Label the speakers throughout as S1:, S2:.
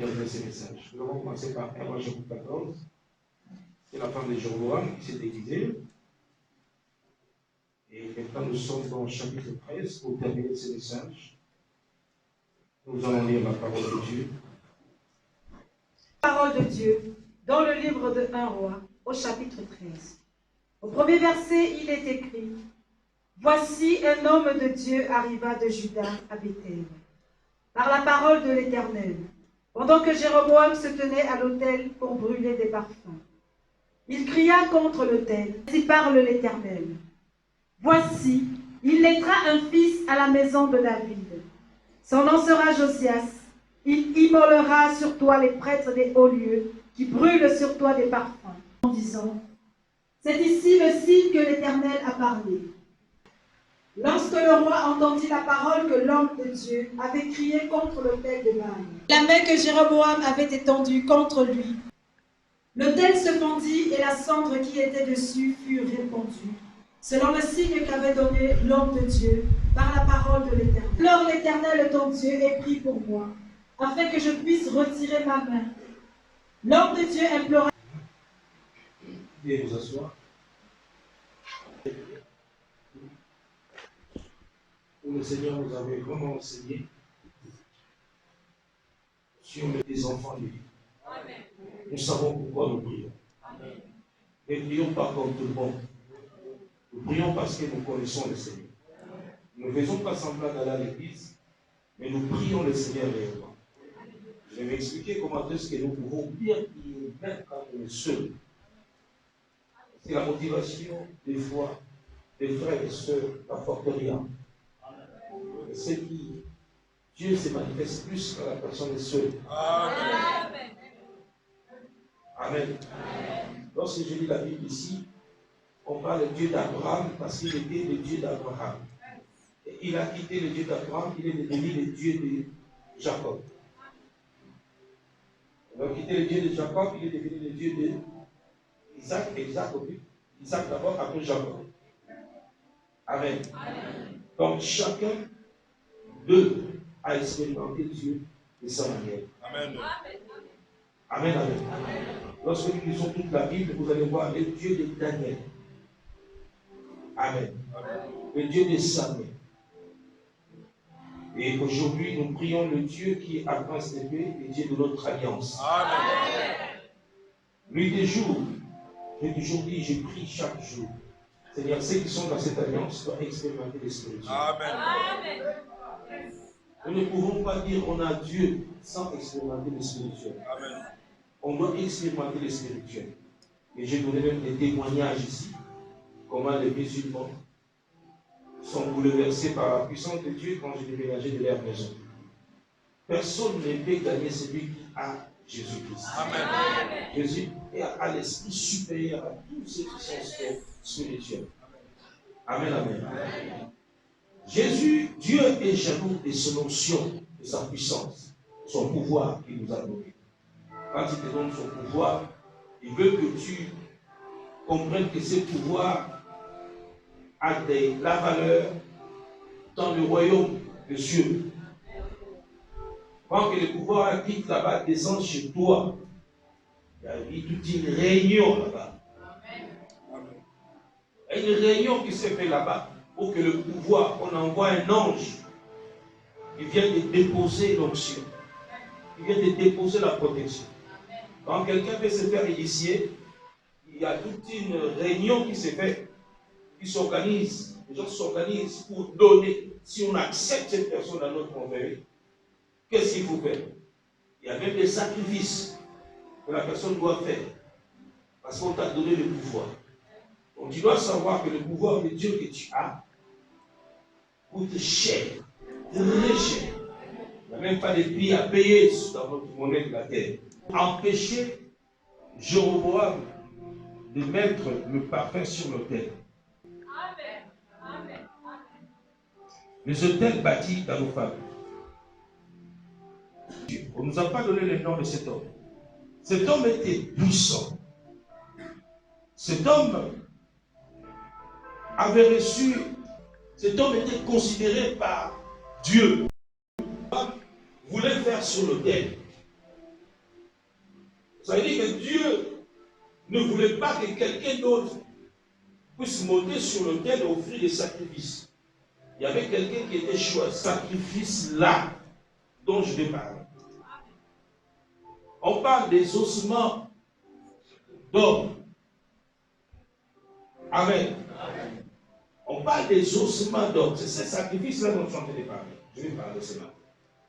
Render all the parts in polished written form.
S1: terminer ces messages. Nous allons commencer par 1 Roi chapitre 14. C'est la femme de Jéroboam qui s'est déguisée. Et maintenant nous sommes dans le chapitre 13 pour terminer ces messages. Nous allons lire la parole de Dieu.
S2: Parole de Dieu dans le livre de 1 Roi au chapitre 13. Au premier verset, il est écrit: Voici un homme de Dieu arriva de Juda à Bethel, par la parole de l'Éternel, pendant que Jéroboam se tenait à l'autel pour brûler des parfums. Il cria contre l'autel, ainsi parle l'Éternel. Voici, il naîtra un fils à la maison de David. Son nom sera Josias. Il immolera sur toi les prêtres des hauts lieux, qui brûlent sur toi des parfums, en disant: C'est ici le signe que l'Éternel a parlé. Lorsque le roi entendit la parole que l'homme de Dieu avait crié contre l'autel de Baal, la main que Jéroboam avait étendue contre lui, l'autel se fendit et la cendre qui était dessus fut répandue, selon le signe qu'avait donné l'homme de Dieu par la parole de l'Éternel. Alors l'Éternel ton Dieu est pris pour moi, afin que je puisse retirer ma main. L'homme de Dieu implora.
S1: Veuillez vous asseoir. Le Seigneur nous avait vraiment enseigné sur les enfants de Dieu. Nous savons pourquoi nous prions. Et ne prions pas comme tout le monde. Nous prions parce que nous connaissons le Seigneur. Nous ne faisons pas semblant d'aller à l'église, mais nous prions le Seigneur réellement. Je vais m'expliquer comment est-ce que nous pouvons bien prier même quand on est seul. C'est la motivation des fois des frères et sœurs n'apporte rien. C'est qui Dieu se manifeste plus quand la personne est seule. Amen. Amen. Lorsque je lis la Bible ici, on parle du Dieu d'Abraham parce qu'il était le Dieu d'Abraham. Et il a quitté le Dieu d'Abraham, il est devenu le Dieu de Jacob. Il a quitté le Dieu de Jacob, il est devenu le Dieu de Isaac et Jacob. Isaac d'abord, après Jacob. Amen. Donc chacun d'eux a expérimenté Dieu de sa manière. Amen. Amen. Amen. Lorsque nous lisons toute la Bible, vous allez voir le Dieu de Daniel. Amen. Le Dieu de Samuel. Et aujourd'hui, nous prions le Dieu qui est à Prince de paix, le Dieu de notre alliance. Amen. Nuit et jour, j'ai toujours dit, je prie chaque jour. C'est-à-dire, ceux qui sont dans cette alliance doivent expérimenter l'Esprit de Dieu. Amen. Nous ne pouvons pas dire on a Dieu sans expérimenter le spirituel. Amen. On doit expérimenter le spirituel. Et j'ai donné même des témoignages ici, comment les musulmans sont bouleversés par la puissance de Dieu quand j'ai déménagé de leur maison. Personne ne peut gagner celui qui a Jésus-Christ. Amen. Jésus a l'esprit supérieur à tous ceux qui sont spirituels. Amen, amen. Amen. Jésus, Dieu est jaloux de son onction, de sa puissance, son pouvoir qu'il nous a donné. Quand il te donne son pouvoir, il veut que tu comprennes que ce pouvoir a la valeur dans le royaume des cieux. Quand que le pouvoir quitte là-bas, descend chez toi, il y a toute une réunion là-bas. Il y a une réunion qui s'est faite là-bas pour que le pouvoir, on envoie un ange qui vient de déposer l'onction, qui vient de déposer la protection. Quand quelqu'un veut se faire initier, il y a toute une réunion qui s'est faite, qui s'organise. Les gens s'organisent pour donner. Si on accepte cette personne dans notre confrérie, qu'est-ce qu'il faut faire? Il y a même des sacrifices que la personne doit faire parce qu'on t'a donné le pouvoir. Donc tu dois savoir que le pouvoir de Dieu que tu as coûte cher, très cher. Il n'y a même pas de prix à payer dans notre monnaie de la terre. Empêcher Jéroboam de mettre le parfum sur l'autel. Les autels bâtis dans nos familles. On ne nous a pas donné le nom de cet homme. Cet homme était puissant. Cet homme avait reçu, cet homme était considéré par Dieu. Il voulait faire sur l'autel. Ça veut dire que Dieu ne voulait pas que quelqu'un d'autre puisse monter sur l'autel et offrir des sacrifices. Il y avait quelqu'un qui était choisi. Sacrifice là dont je vais parler. On parle des ossements d'homme. Amen. On parle des ossements d'homme. C'est ce sacrifice-là dont je suis en train de parler. Je vais parler ce matin.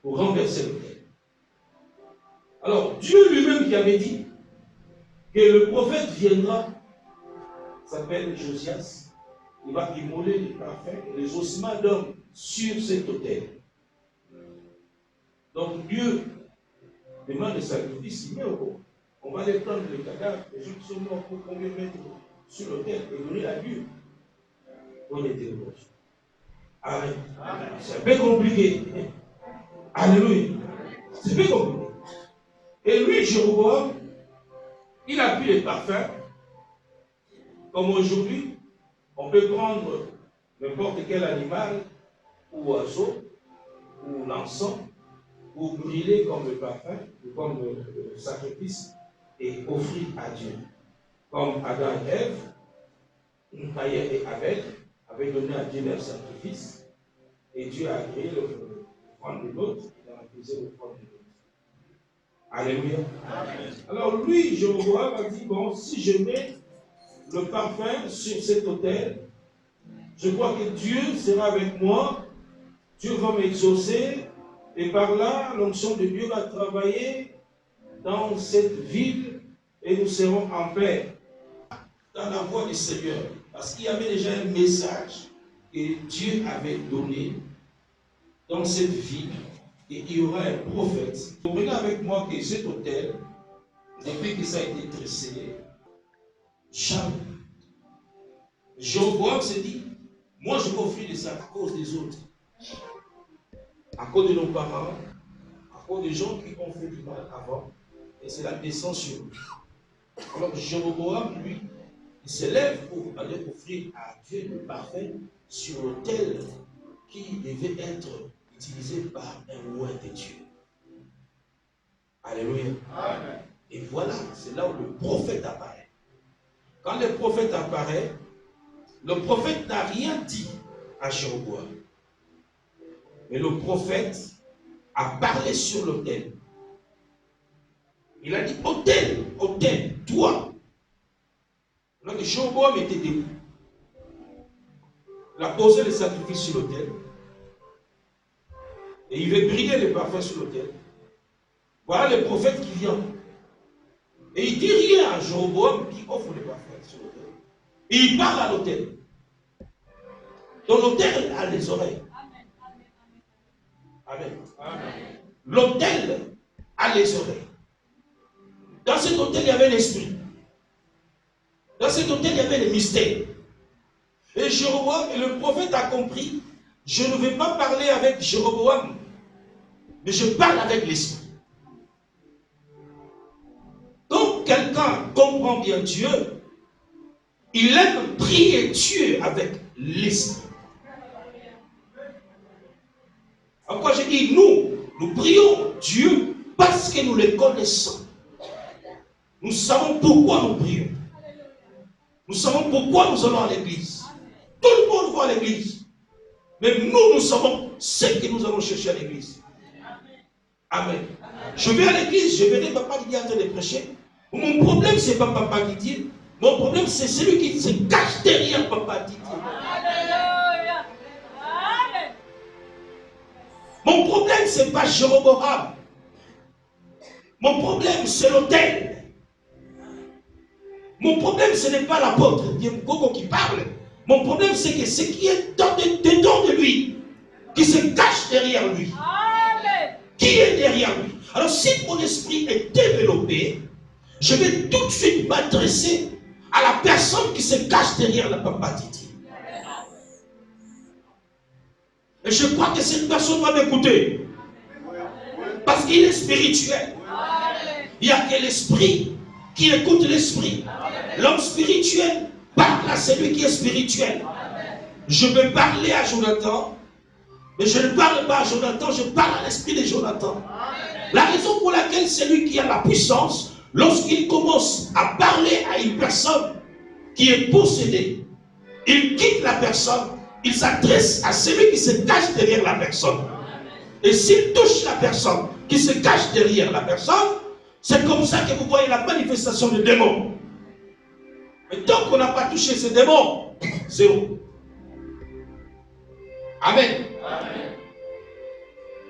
S1: Pour renverser l'autel. Alors, Dieu lui-même qui avait dit que le prophète viendra, s'appelle Josias, il va immoler les parfums, les ossements d'hommes sur cet autel. Donc Dieu demande le sacrifice, il met au courant. On va aller prendre les cadavres, les gens qui sont morts pour combien mettre sur l'autel et donner à Dieu. On était heureux. Amen. C'est un peu compliqué. Alléluia. C'est un peu compliqué. Et lui, Jéroboam, il a pris les parfums. Comme aujourd'hui, on peut prendre n'importe quel animal ou oiseau ou l'encens ou brûler comme le parfum ou comme le sacrifice et offrir à Dieu. Comme Adam et Ève, Caïn et Abel avaient donné à Dieu leur sacrifice et Dieu a créé l'offrande de l'autre et a refusé l'offrande de l'autre. Alléluia. Amen. Alors lui, Jéroboam a dit, bon, si je mets le parfum sur cet autel, je crois que Dieu sera avec moi, Dieu va m'exaucer, et par là, l'onction de Dieu va travailler dans cette ville, et nous serons en paix. Dans la voix du Seigneur, parce qu'il y avait déjà un message que Dieu avait donné dans cette ville, et il y aura un prophète. Comprenez avec moi que cet autel, depuis que ça a été dressé, jamais. Jéroboam s'est dit, moi je vais offrir des actes à cause des autres. À cause de nos parents, à cause des gens qui ont fait du mal avant. Et c'est la descente sur lui. Alors Jéroboam, lui, il se lève pour aller offrir à Dieu le parfum sur l'autel qui devait être utilisé par un roi de Dieu. Alléluia. Amen. Et voilà, c'est là où le prophète apparaît. Quand le prophète apparaît, le prophète n'a rien dit à Jéroboam. Mais le prophète a parlé sur l'autel. Il a dit, autel, autel, toi. Donc Jéroboam était debout. Il a posé le sacrifice sur l'autel. Et il veut briller le parfum sur l'autel. Voilà le prophète qui vient. Et il dit rien à Jéroboam qui offre le parfum sur l'autel. Et il parle à l'autel. Donc l'autel a les oreilles. Amen. Amen. L'autel a les oreilles. Dans cet autel, il y avait l'esprit. Dans cet autel, il y avait le mystère. Et Jéroboam, et le prophète a compris, je ne vais pas parler avec Jéroboam, mais je parle avec l'esprit. Donc, quelqu'un comprend bien Dieu, il aime prier Dieu avec l'esprit. Pourquoi j'ai dit nous prions Dieu parce que nous le connaissons. Nous savons pourquoi nous prions. Nous savons pourquoi nous allons à l'église. Tout le monde va à l'église. Mais nous savons ce que nous allons chercher à l'église. Amen. Je vais à l'église, je verrai papa Didier en train de prêcher. Mon problème, ce n'est pas papa Didier. Mon problème, c'est celui qui se cache derrière papa Didier. Mon problème, ce n'est pas Jéroboam. Mon problème, c'est l'autel. Mon problème, ce n'est pas l'apôtre Gogo qui parle. Mon problème, c'est que ce qui est dedans de lui, qui se cache derrière lui. Amen. Qui est derrière lui. Alors, si mon esprit est développé, je vais tout de suite m'adresser à la personne qui se cache derrière la papa Didier. Et je crois que cette personne va m'écouter. Parce qu'il est spirituel. Il n'y a que l'esprit qui écoute l'esprit. L'homme spirituel parle à celui qui est spirituel. Je vais parler à Jonathan, mais je ne parle pas à Jonathan, je parle à l'esprit de Jonathan. La raison pour laquelle celui qui a la puissance lorsqu'il commence à parler à une personne qui est possédée, il quitte la personne, il s'adresse à celui qui se cache derrière la personne. Et s'il touche la personne qui se cache derrière la personne, c'est comme ça que vous voyez la manifestation des démons. Mais tant qu'on n'a pas touché ces démons, zéro. Amen. Amen.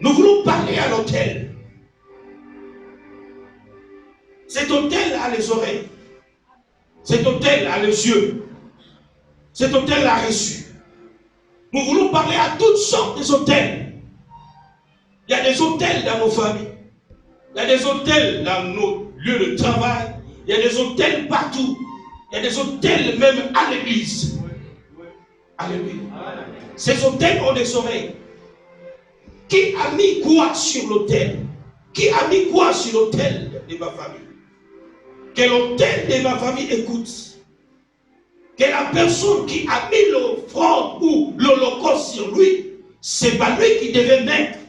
S1: Nous voulons parler à l'autel. Cet autel a les oreilles. Cet autel a les yeux. Cet autel a reçu. Nous voulons parler à toutes sortes des autels. Il y a des autels dans nos familles. Il y a des autels dans nos lieux de travail. Il y a des autels partout. Il y a des autels même à l'église. Alléluia. Ces autels ont des oreilles. Qui a mis quoi sur l'autel? Qui a mis quoi sur l'autel de ma famille? Que l'autel de ma famille écoute. Que la personne qui a mis l'offrande ou l'holocauste sur lui, c'est pas lui qui devait mettre.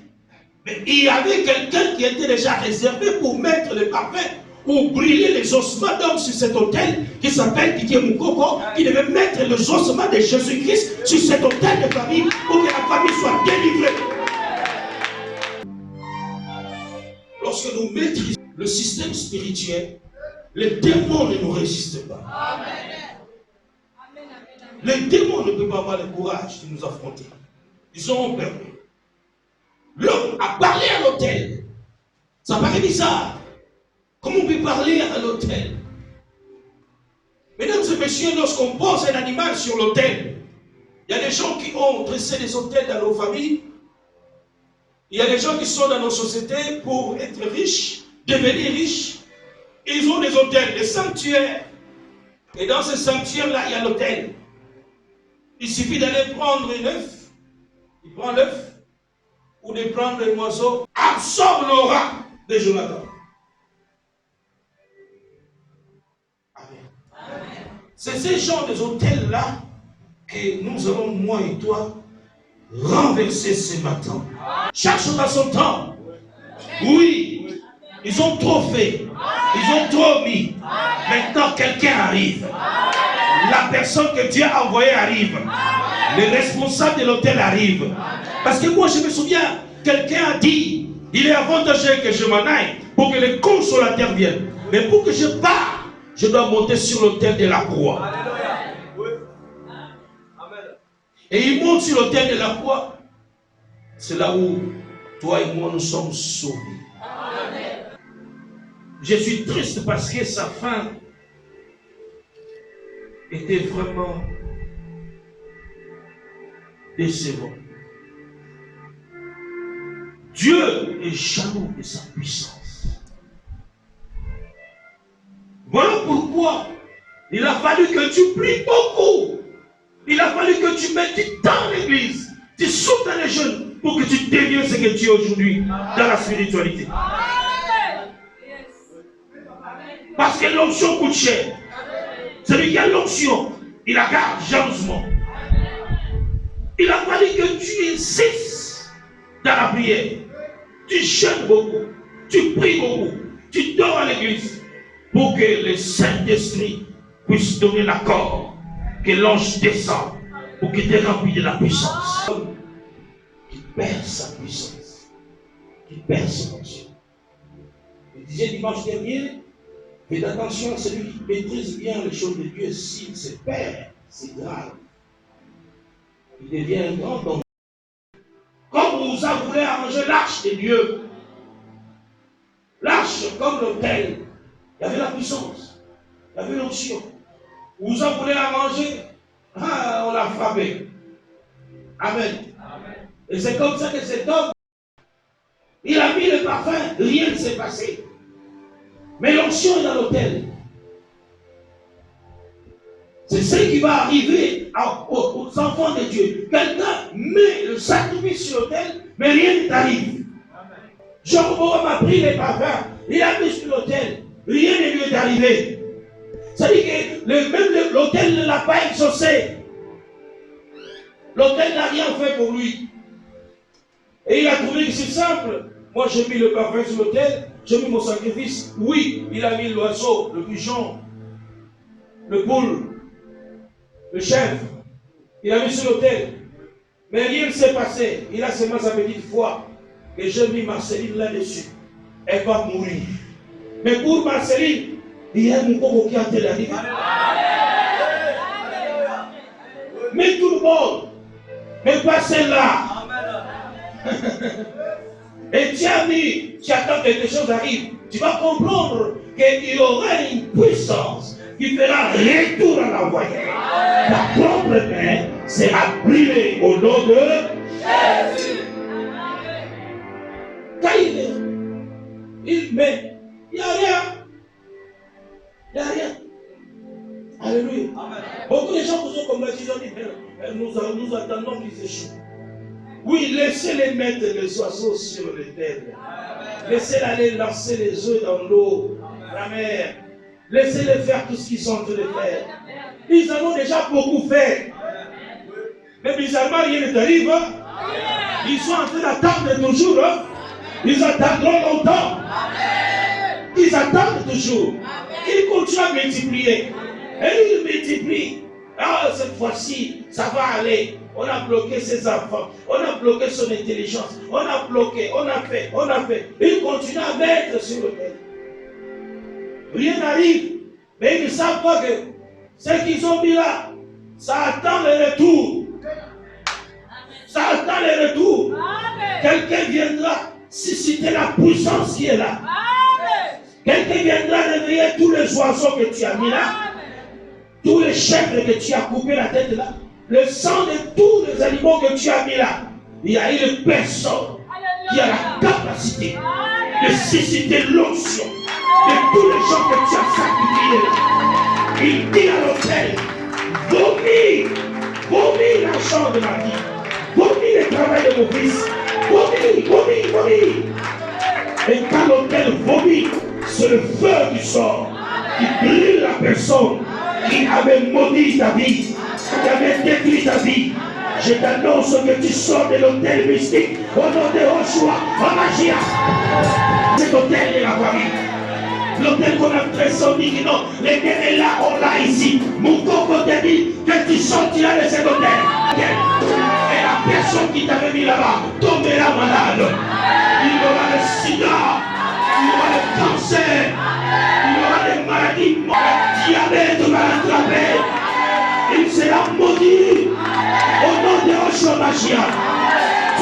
S1: Mais il y avait quelqu'un qui était déjà réservé pour mettre le parfum ou brûler les ossements d'hommes sur cet autel qui s'appelle Didier Moukoko, qui devait mettre les ossements de Jésus-Christ sur cet autel de famille pour que la famille soit délivrée. Lorsque nous maîtrisons le système spirituel, les démons ne nous résistent pas. Les démons ne peuvent pas avoir le courage de nous affronter. Ils ont peur. L'homme a parlé à l'autel. Ça paraît bizarre. Comment on peut parler à l'autel? Mesdames et messieurs, lorsqu'on pose un animal sur l'autel, il y a des gens qui ont dressé des autels dans nos familles. Il y a des gens qui sont dans nos sociétés pour être riches, devenir riches. Ils ont des autels, des sanctuaires. Et dans ces sanctuaires-là, il y a l'autel. Il suffit d'aller prendre un œuf. Il prend l'œuf. Ou de prendre un oiseau. Absorbe l'aura de Jonathan. Amen. C'est ces genres d'autels-là que nous allons, moi et toi, renverser ce matin. Chaque chose a son temps. Oui, ils ont trop fait. Ils ont trop mis. Maintenant, quelqu'un arrive. La personne que Dieu a envoyée arrive. Le responsable de l'hôtel arrive. Parce que moi, je me souviens, quelqu'un a dit, il est avantageux que je m'en aille pour que les consolateurs viennent. Mais pour que je parte, je dois monter sur l'autel de la croix. Et il monte sur l'autel de la croix. C'est là où toi et moi nous sommes sauvés. Je suis triste parce que sa fin était vraiment décevante. Dieu est jaloux de sa puissance. Voilà pourquoi il a fallu que tu pries beaucoup. Il a fallu que tu mettes du temps dans l'église. Tu sautes dans les jeunes pour que tu deviennes ce que tu es aujourd'hui dans la spiritualité. Parce que l'onction coûte cher. Celui qui a l'onction, il la garde jalousement. Il a fallu que tu insistes dans la prière. Tu jeûnes beaucoup, tu pries beaucoup, tu dors à l'église pour que le Saint-Esprit puisse donner l'accord, que l'ange descende pour qu'il te remplisse de la puissance. Qui perd sa puissance, qui perd son onction. Je disais dimanche dernier, faites attention à celui qui maîtrise bien les choses de Dieu. S'il se perd, c'est grave. Il devient un grand homme. Comme vous voulez arranger l'arche de Dieu, l'arche comme l'autel, il y avait la puissance, il y avait l'onction. Vous voulez arranger, on l'a frappé. Amen. Amen. Et c'est comme ça que cet homme, il a mis le parfum, rien ne s'est passé. Mais l'onction est dans l'autel. C'est ce qui va arriver aux enfants de Dieu. Quelqu'un met le sacrifice sur l'autel, mais rien n'arrive. Jean-Paul a pris les parfums, il a mis sur l'autel, rien ne lui est arrivé. C'est-à-dire que même l'autel ne l'a pas exaucé. L'autel n'a rien fait pour lui. Et il a trouvé que c'est simple. Moi, j'ai mis le parfum sur l'autel, j'ai mis mon sacrifice. Oui, il a mis l'oiseau, le pigeon, le poule, le chèvre. Il a mis sur l'autel. Mais rien ne s'est passé. Il a seulement sa petite foi. Et j'ai mis Marceline là-dessus. Elle va mourir. Mais pour Marceline, il y a un mouton qui a été arrivé. Mais tout le monde, mais pas celle-là. Et tu attends que quelque chose arrive. Tu vas comprendre qu'il y aura une puissance qui fera retour à l'envoyé. Ta propre main sera brûlée au nom de Jésus. Quand mais il n'y a rien. Il n'y a rien. Alléluia. Beaucoup de gens vous ont combattu, ils ont dit, nous attendons qu'ils échouent. Oui, laissez-les mettre les oiseaux sur les terres. Laissez-les aller lancer les œufs dans l'eau, la mer. Laissez-les faire tout ce qu'ils sont en train de faire. Ils en ont déjà beaucoup fait. Mais bizarrement, rien ne t'arrive. Ils sont en train d'attendre toujours. Ils attendront longtemps. Ils attendent toujours. Ils continuent à multiplier. Et ils multiplient. Ah, cette fois-ci, ça va aller. On a bloqué ses enfants. On a bloqué son intelligence. On a bloqué, on a fait. Ils continuent à mettre sur le terre. Rien n'arrive. Mais ils ne savent pas que ce qu'ils ont mis là, ça attend le retour. Ça attend le retour. Quelqu'un viendra susciter la puissance qui est là. Quelqu'un viendra réveiller tous les oiseaux que tu as mis là. Tous les chèvres que tu as coupé la tête là. Le sang de tous les animaux que tu as mis là. Il y a une personne qui a la capacité de susciter l'onction de tous les gens que tu as sacrifiés là. Il dit à l'autel, vomis l'argent de ma vie, vomis le travail de mon fils, vomis. Et quand l'autel vomit, c'est le feu du sort qui brûle la personne qui avait maudit ta vie, qui avait détruit ta vie. Je t'annonce que tu sors de l'autel mystique au nom de Joshua, en magie. Cet hôtel de la famille. L'hôtel qu'on a pressenti, qui non, les est là, on l'a ici. Mon coco te dit que tu sortiras de cet hôtel. Et la personne qui t'avait mis là-bas tombera malade. Il aura le sida, il aura le cancer, il aura des maladies mortelles. Le diabète va l'attraper. Il sera maudit au nom de Joshua Mashiach.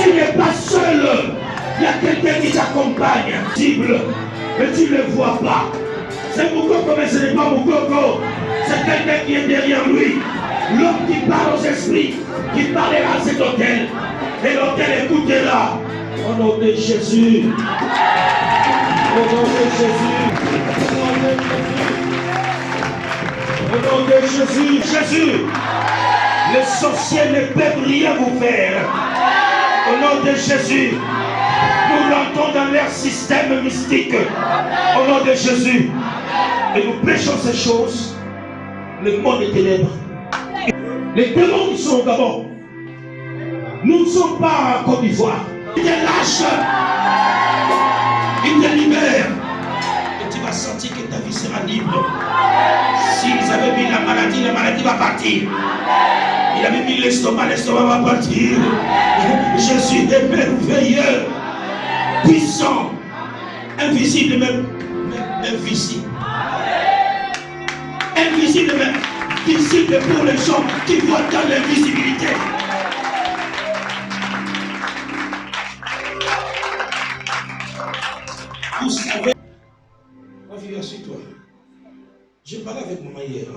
S1: Tu n'es pas seul. Il y a quelqu'un qui t'accompagne. Mais tu ne le vois pas. C'est Moukoko, mais ce n'est pas Moukoko. C'est quelqu'un qui est derrière lui. L'homme qui parle aux esprits, qui parlera à cet hôtel. Et l'hôtel écoutera. Au nom de Jésus. Au nom de Jésus. Au nom de Jésus. Jésus. Les sorciers ne peuvent rien vous faire. Au nom de Jésus. Nous rentrons dans leur système mystique. Au nom de Jésus. Et nous prêchons ces choses. Le monde est ténèbres. Les démons qui sont au Gabon. Nous ne sommes pas en Côte d'Ivoire. Ils te lâchent. Ils te libèrent. Et tu vas sentir que ta vie sera libre. S'ils avaient mis la maladie va partir. Il avait mis l'estomac va partir. Jésus est merveilleux. Puissant, invisible même invisible. Invisible même visible pour les gens qui voient dans l'invisibilité. Vous savez, ma fille, assieds-toi. J'ai parlé avec maman hier.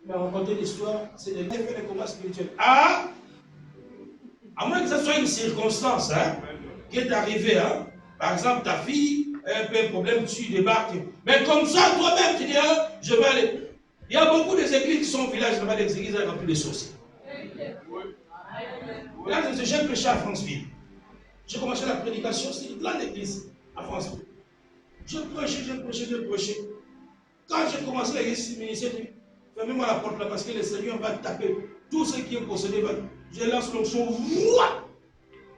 S1: Il m'a raconté l'histoire, c'est de l'effet des combats spirituels. Ah! À moins que ce soit une circonstance, qui est arrivé, par exemple ta fille a un peu de problème, tu débarques. Mais comme ça, toi-même, tu dis, je vais aller. Il y a beaucoup d'églises qui sont au village, là-bas, des églises remplies de sorciers. Là, j'ai prêché à Franceville. J'ai commencé la prédication, c'est une grande église à Franceville. J'ai prêché. Quand j'ai commencé l'église ministérielle, fermez-moi la porte là parce que le Seigneur va taper tout ce qui est possédé. Je lance l'onction.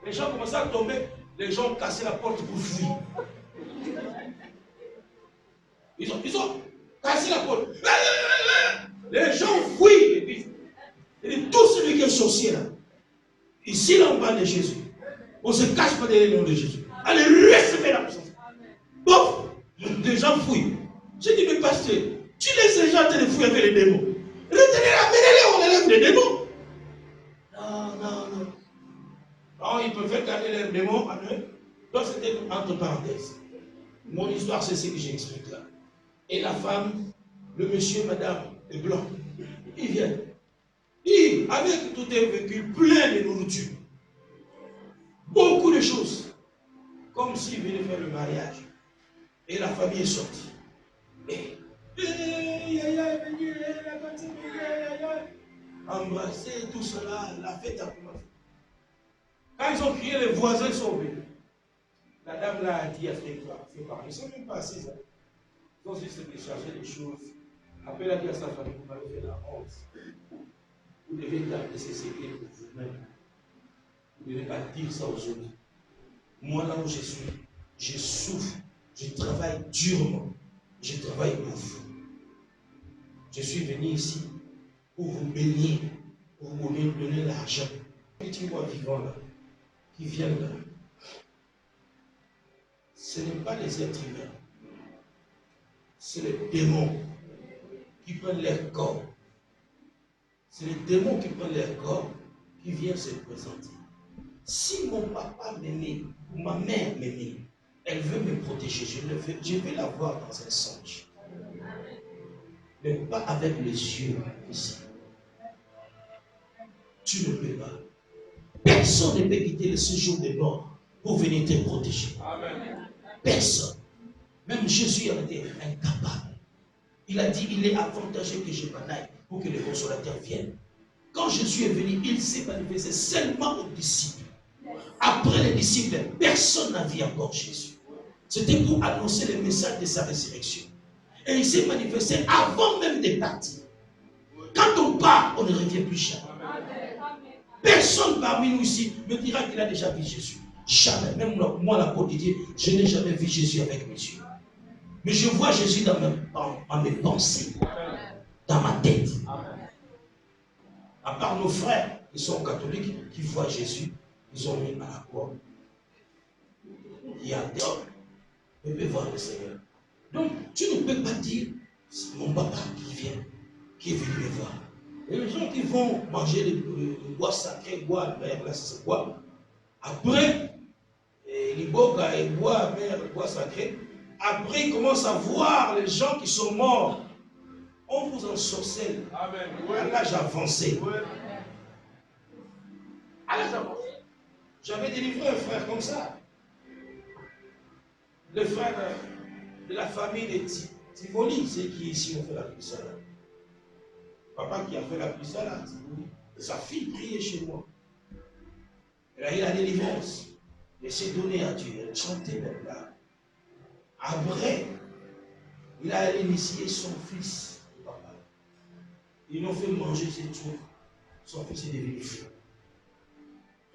S1: Les gens commencent à tomber. Les gens ont cassé la porte pour fuir. Ils ont cassé la porte. Les gens fuient. Et puis, tout celui qui est sorcier là, ici là on parle de Jésus. On ne se cache pas derrière le nom de Jésus. Allez, recevez la puissance. Bon, les gens fouillent. J'ai dit, mais pasteur, tu laisses les gens te fouiller avec les démons. Retenez-les, amenez-les, on élève les démons. Non. Non, ils préfèrent garder les démons en eux. Donc c'était entre parenthèses. Mon histoire, c'est ce que j'explique là. Et la femme, le monsieur, madame, les blancs, ils viennent. Et avec tout un véhicule plein de nourriture. Beaucoup de choses. Comme s'ils venaient faire le mariage. Et la famille est sortie. Embrasser tout cela, la fête a commencé. Quand ils ont crié, les voisins sont venus. La dame là a dit à ses femmes, ils ne sont même pas assis. Ils ont juste cherché des choses. Après, elle a dit à sa famille, vous m'avez fait la honte. Vous devez garder ces secrets pour vous-même. Vous ne devez pas dire ça aux autres. Moi, là où je suis, je souffre, je travaille durement, je travaille pour vous. Je suis venu ici pour vous bénir, pour vous donner l'argent. Petit moi vivant là, qui viennent là, ce n'est pas les êtres humains, c'est les démons qui prennent leur corps. C'est les démons qui prennent leur corps qui viennent se présenter. Si mon papa m'aimait, ou ma mère m'aimait, elle veut me protéger, je vais la voir dans un songe. Mais pas avec les yeux ici. Tu ne peux pas. Personne ne peut quitter le séjour des morts pour venir te protéger. Amen. Personne. Même Jésus a été incapable. Il a dit, il est avantageux que je m'en aille pour que le consolateur vienne. Quand Jésus est venu, il s'est manifesté seulement aux disciples. Après les disciples, personne n'a vu encore Jésus. C'était pour annoncer le message de sa résurrection. Et il s'est manifesté avant même de partir. Quand on part, on ne revient plus jamais. Personne parmi nous ici me dira qu'il a déjà vu Jésus. Jamais. Même moi, l'apôtre Didier, je n'ai jamais vu Jésus avec mes yeux. Mais je vois Jésus dans mes pensées, dans ma tête. À part nos frères qui sont catholiques, qui voient Jésus, ils ont mis à la croix. Il y a des hommes qui peuvent voir le Seigneur. Donc, tu ne peux pas dire, c'est mon papa qui vient, qui est venu me voir. Et les gens qui vont manger le bois sacré, bois mère, là c'est quoi? Après, les bois et bois mère, le bois sacré, après ils commencent à voir les gens qui sont morts. On vous ensorcelle. Amen. À l'âge avancé. À l'âge avancé. J'avais délivré un frère comme ça. Le frère de la famille de Tivoli, c'est qui ici ont fait la puissance. Papa qui a fait la puissance là, sa fille priait chez moi. Elle a eu la délivrance. Elle s'est donnée à Dieu. Elle chantait même là. Après, il a initié son fils. Papa. Ils l'ont fait manger ses trucs. Son fils est devenu fou.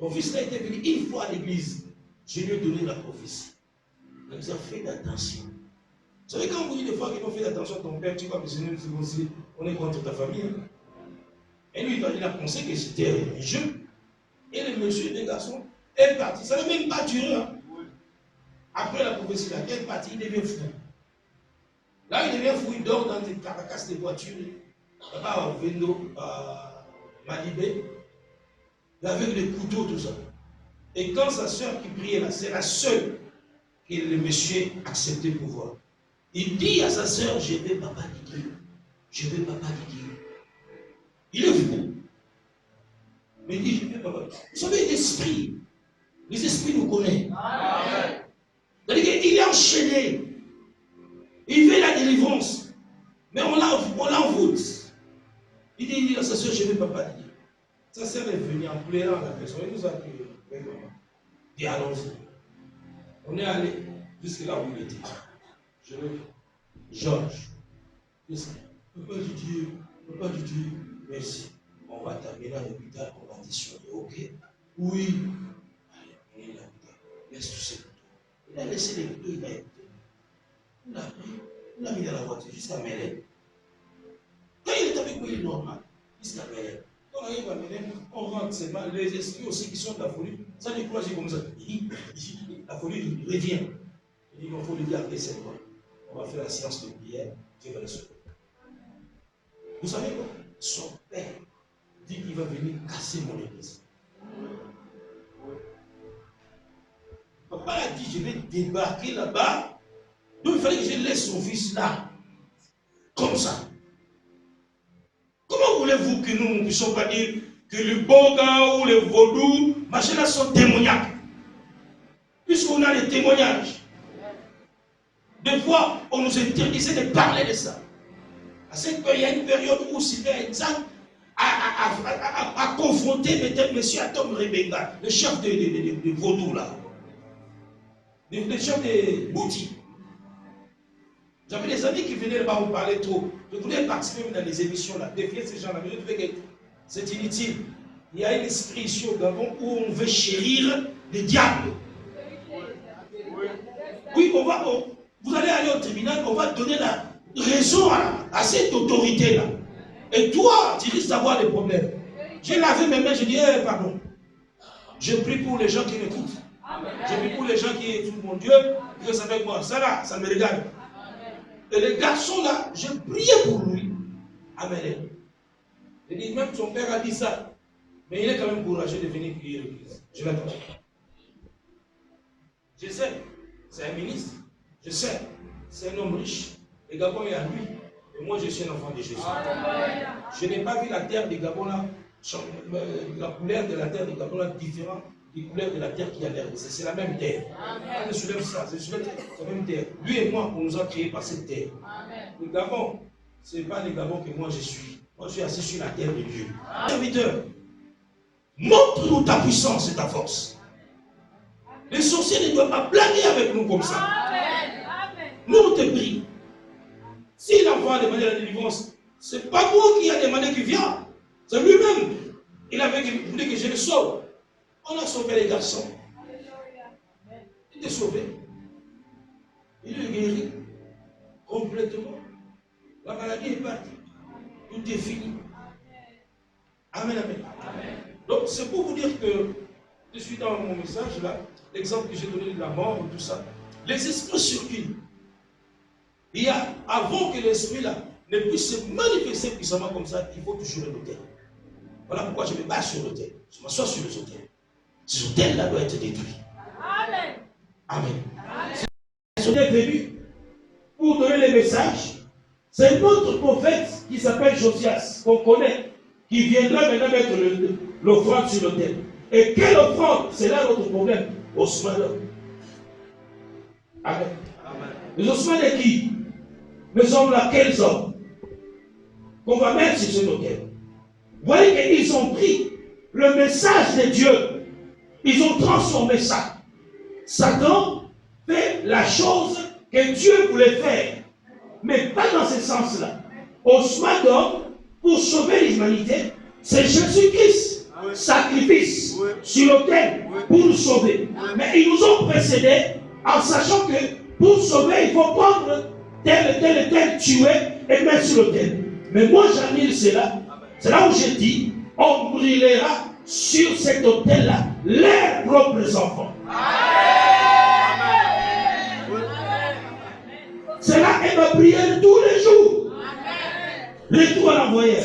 S1: Son fils a été venu une fois à l'église. Je lui ai donné la prophétie. Il nous a fait attention. Vous savez, quand vous dites des fois qu'ils ont fait attention à ton père, tu vois que on est contre ta famille. Hein? Et lui, il a pensé que c'était religieux. Et le monsieur des garçons est parti. Ça n'a même pas duré. Hein? Après la prophétie, il est parti, il devient fou. Là, il devient fou, il dort dans des caracasses de voitures. Là-bas, à Vendo, à Malibé, avec les couteaux, tout ça. Et quand sa soeur qui priait là, c'est la seule que le monsieur acceptait pour voir. Il dit à sa soeur, je vais papa Didier. Je vais papa Didier. Il est fou. Mais il dit, je vais papa. Vous savez, les esprits nous connaissent. Il est enchaîné. Il veut la délivrance. Mais on l'envoûte. Il dit à sa soeur, je vais papa Didier. Sa soeur est venue en pleurant la personne. Il nous a dit, il dit, allons-y. On est allé jusque là où il était. Je vais, Georges, papa Didier, merci. On va t'amener à l'hôpital, on va te soigner, ok? Oui. Allez, on est là. laisse tous ses couteaux. Il a laissé les couteaux, il a écouté. Il a pris, il l'a mis dans la voiture jusqu'à Mélène. Quand il est avec moi, il est normal. Jusqu'à Mélène. Quand on arrive à Mélène, on rentre seulement. Les esprits aussi qui sont de la folie, ça décourage comme ça. Il dit, la folie revient. Il dit qu'il faut lui garder cette voix. On va faire la séance de prière. Dieu va le sauver. Vous savez quoi? Son père dit qu'il va venir casser mon église. Papa a dit, je vais débarquer là-bas. Donc il fallait que je laisse son fils là. Comme ça. Comment voulez-vous que nous ne puissions pas dire que le boga ou le vaudou, machin là sont démoniaques? Puisqu'on a des témoignages. Des fois, on nous interdisait de parler de ça. À cette période, il y a une période où Sylvain Exact a confronté peut-être M. Atom Rebenga, le chef de vaudou là. Le chef de Bouti. J'avais des amis qui venaient là-bas me parler trop. Je voulais participer dans les émissions là, défier ces gens-là, mais je trouvais que c'est inutile. Il y a un esprit ici au Gabon où on veut chérir le diable. Oui, vous allez aller au tribunal, on va donner la raison à cette autorité-là. Et toi, tu risques d'avoir des problèmes. J'ai lavé mes mains, j'ai dit, pardon. Je prie pour les gens qui m'écoutent. Je prie pour les gens qui écoutent mon Dieu, qui restent avec moi. Ça là, ça me regarde. Et le garçon là, je priais pour lui. Amen. Je dis, même son père a dit ça. Mais il est quand même courageux de venir prier l'église. Je l'attends. Je sais, c'est un ministre. Je sais, c'est un homme riche. Le Gabon est à lui. Et moi, je suis un enfant de Jésus. Je n'ai pas vu la terre du Gabon là, la couleur de la terre du Gabon là différente des couleurs de la terre qui a l'air. C'est la même terre. Quand je soulève ça, c'est la même terre. Lui et moi, on nous a créés par cette terre. Le Gabon, ce n'est pas le Gabon que moi je suis. Moi, je suis assis sur la terre de Dieu. Serviteur, montre-nous ta puissance et ta force. Les sorciers ne doivent pas blaguer avec nous comme ça. Nous, on te prie. Si l'enfant a demandé la délivrance, ce n'est pas moi qui a demandé qu'il vienne. C'est lui-même. Il avait voulu que je le sauve. On a sauvé les garçons. Il est sauvé. Il est guéri. Complètement. La maladie est partie. Tout est fini. Amen, amen. Donc, c'est pour vous dire que, je suis dans mon message là, l'exemple que j'ai donné de la mort et tout ça, les esprits circulent. Il y a, avant que l'esprit là ne puisse se manifester puissamment comme ça, il faut toujours un autel. Voilà pourquoi je me bats sur l'autel. Je m'assois sur les autels. Cet autel là doit être détruit. Amen. Amen. Cet autel est venu pour donner les messages. C'est notre prophète qui s'appelle Josias, qu'on connaît, qui viendra maintenant mettre l'offrande sur l'autel. Et quelle offrande? C'est là notre problème. Osman. Amen. Les ossements de qui? Les hommes là, quels hommes? Qu'on va mettre sur ce autel. Vous voyez qu'ils ont pris le message de Dieu. Ils ont transformé ça. Satan fait la chose que Dieu voulait faire. Mais pas dans ce sens-là. Osman d'homme, pour sauver l'humanité, c'est Jésus-Christ. Sacrifice sur l'autel pour nous sauver. Mais ils nous ont précédés en sachant que pour sauver, il faut prendre tel et tel et tel tué et mettre sur l'autel. Mais moi j'annule cela. C'est là où je dis, on brûlera sur cet autel-là leurs propres enfants. Cela est ma prière tous les jours. Retour à l'envoyeur.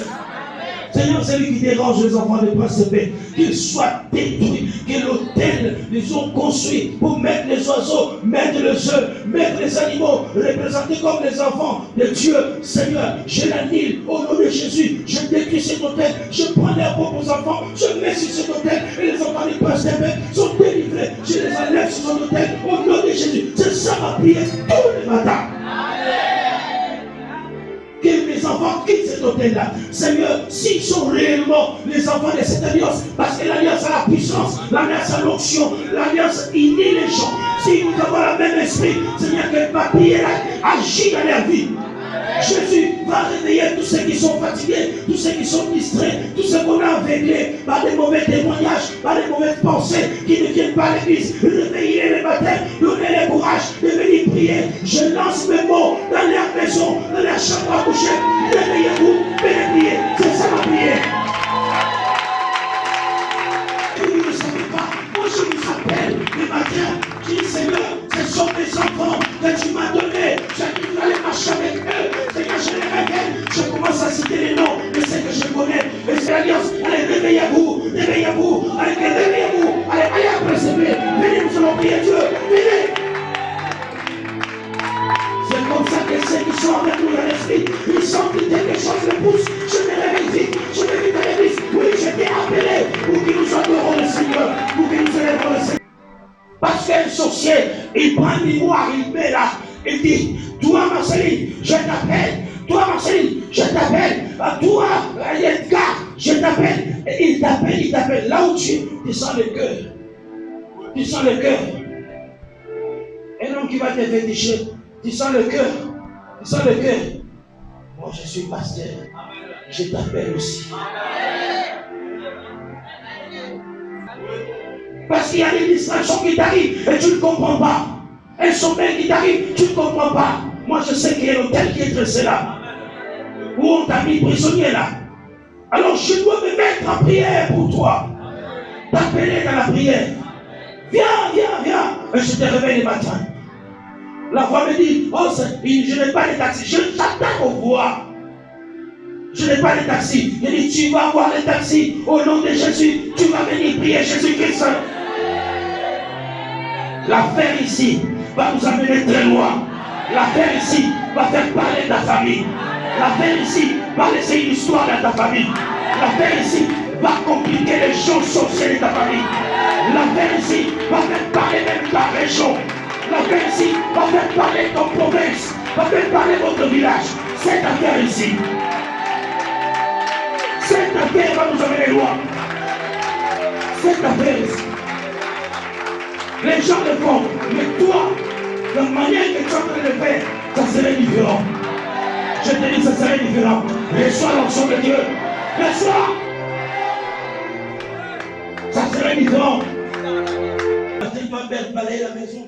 S1: Seigneur, c'est lui qui dérange les enfants de principauté, qu'ils soient détruits, que l'autel les ont construit pour mettre les oiseaux, mettre les œufs, mettre les animaux, représentés comme les enfants de Dieu. Seigneur, je l'annule au nom de Jésus, je détruis cet autel, je prends leurs propres enfants, je mets sur cet autel et les enfants de principauté sont délivrés, je les enlève sur son autel au nom de Jésus. C'est ça ma prière tous les matins. Que mes enfants quittent cet hôtel-là. Seigneur, s'ils sont réellement les enfants de cette alliance, parce que l'alliance a la puissance, l'alliance a l'onction, l'alliance unit les gens. Si nous avons le même esprit, Seigneur, que ma prière agit dans leur vie. Jésus va réveiller tous ceux qui sont fatigués, tous ceux qui sont distraits, tous ceux qu'on a aveuglés par des mauvais témoignages, par des mauvaises pensées qui ne viennent pas à l'église. Réveillez les matin, donnez le courage de venir prier. Je lance mes mots dans leur maison, dans leur chambre à coucher. Réveillez-vous, venez prier. C'est ça ma prière. Et vous ne savez pas, moi je vous appelle le matin. Je dis Seigneur, ce sont mes enfants que tu m'as donnés. J'ai dit que j'allais marcher avec eux. Seigneur, je les révèle. Je commence à citer les noms de ceux que je connais. Et c'est l'alliance. Allez, réveillez-vous. Réveillez-vous. Allez, réveillez-vous. Allez, après c'est vrai. Venez, nous allons prier Dieu. Venez. C'est comme ça que ceux qui sont avec nous dans l'esprit, ils sentent que quelque chose les pousse. Je me réveille vite. Je me vite à l'église. Oui, j'étais appelé pour que nous adorons le Seigneur. Pour que nous élèverons le Seigneur. Parce qu'un sorcier, il prend un miroir, il met là, il dit, toi Marceline, je t'appelle, toi Marceline, je t'appelle, toi Edgar, je t'appelle, et il t'appelle, là où tu sens le cœur, tu sens le cœur, un homme qui va te féticher, tu sens le cœur, tu sens le cœur, moi je suis pasteur, je t'appelle aussi. Parce qu'il y a des distractions qui t'arrivent et tu ne comprends pas. Un sommeil qui t'arrive, tu ne comprends pas. Moi, je sais qu'il y a l'hôtel qui est dressé là. Où on t'a mis prisonnier là. Alors, je dois me mettre en prière pour toi. T'appeler dans la prière. Viens. Et je te réveille le matin. La voix me dit, oh, je n'ai pas de taxi. J'attends aux voix. Je n'ai pas de taxi. Il dit, tu vas avoir le taxi. Au nom de Jésus, tu vas venir prier Jésus-Christ. L'affaire ici va nous amener très loin. L'affaire ici va faire parler de ta famille. L'affaire ici va laisser une histoire dans ta famille. L'affaire ici va compliquer les choses sociales de ta famille. L'affaire ici va faire parler même ta région. L'affaire ici va faire parler ton province. Va faire parler votre village. Cette affaire ici. Cette affaire va nous amener loin. Cette affaire ici. Les gens le font, mais toi, la manière que tu es en train de le faire, ça serait différent. Je te dis, ça serait différent. Reçois l'onction de Dieu. Reçois. Ça serait différent. Il va balayer la maison.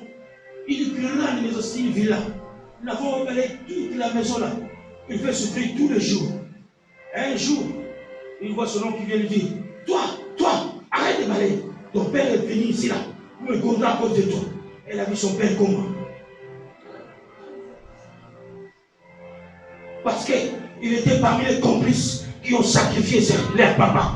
S1: Il est là, mais aussi une villa. Nous avons balayé toute la maison là. Il fait souffrir tous les jours. Un jour, il voit son homme qui vient lui dire, toi, arrête de balayer. Ton père est venu ici là. Me gonda à cause de toi. Elle a vu son père comment? Parce qu'il était parmi les complices qui ont sacrifié leur papa.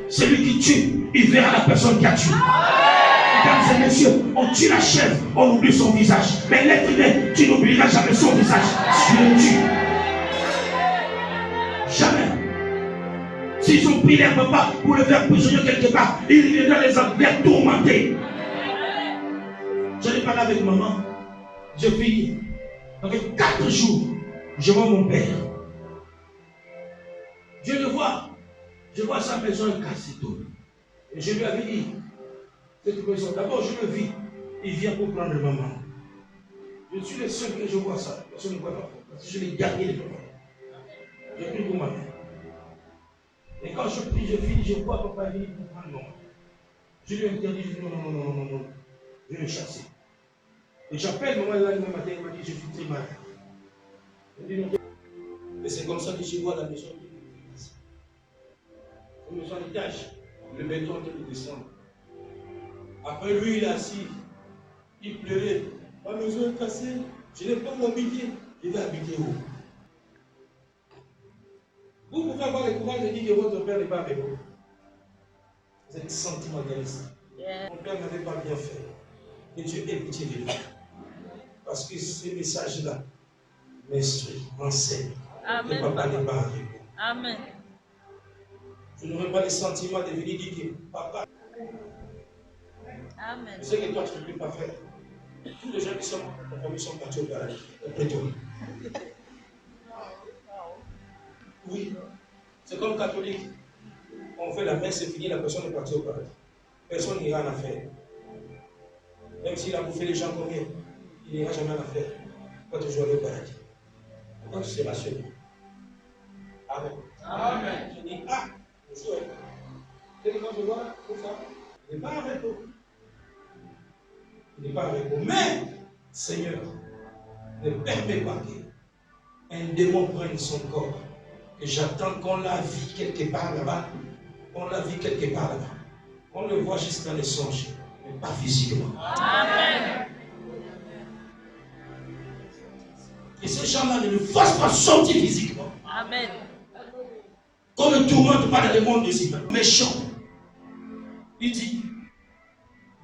S1: Celui qui tue, il verra la personne qui a tué. Mesdames et messieurs, on tue la chèvre, on oublie son visage. Mais l'être humain, tu n'oublieras jamais son visage. Tu le tues. Jamais. S'ils ont pris leur papa pour le faire prisonnier quelque part, il viendra les tourmenter. Je n'ai pas avec maman. Je finis. Donc 4 jours, je vois mon père. Je le vois. Je vois sa maison cassée tout. Et je lui avais dit, cette maison, d'abord je le vis. Il vient pour prendre maman. Je suis le seul que je vois ça. Personne ne voit pas. Parce que je l'ai gardé les mamans. J'ai pris pour ma mère. Et quand je prie, je finis, je vois papa venir pour prendre maman. Je lui interdis, je dis non. Je vais le chasser. Et j'appelle maman là le matin, elle m'a dit, je suis très malade. Et c'est comme ça que je vois la maison. La maison à l'étage, le béton en train de descendre. Après lui, il est assis, il pleurait. Ma maison est cassée, je n'ai pas où habiter. Je vais habiter où? Vous pouvez avoir le courage de dire que votre père n'est pas avec vous. Vous êtes sentimentaliste. Mon père n'avait pas bien fait. Et Dieu ait pitié de lui. Parce que ces messages-là m'enseignent que papa n'est pas avec vous.
S3: Amen.
S1: Je n'aurai pas le sentiment de venir dire que papa.
S3: Amen.
S1: Je sais que toi, tu ne peux pas faire. Tous les gens qui sont en famille sont partis au paradis. Après toi. Oui. C'est comme catholique. On fait la messe, c'est fini, la personne est partie au paradis. Personne n'ira en affaire. Même s'il a bouffé les gens combien, il n'ira jamais en affaire. Il va toujours aller au paradis. quand tu seras seul. Amen. Amen. Je dis, ah, bonjour. Et quand je vois tout ça, il n'est pas avec nous. Il n'est pas avec nous. Mais, Seigneur, ne permets pas qu'un démon prenne son corps. Que j'attends qu'on la vit quelque part là-bas. On la vit quelque part là-bas. On le voit juste dans les songes, mais pas physiquement. Amen. Et ces gens-là ne le fassent pas sortir physiquement. Amen. Qu'on ne tourmente pas dans le monde des humains. Méchant. Il dit,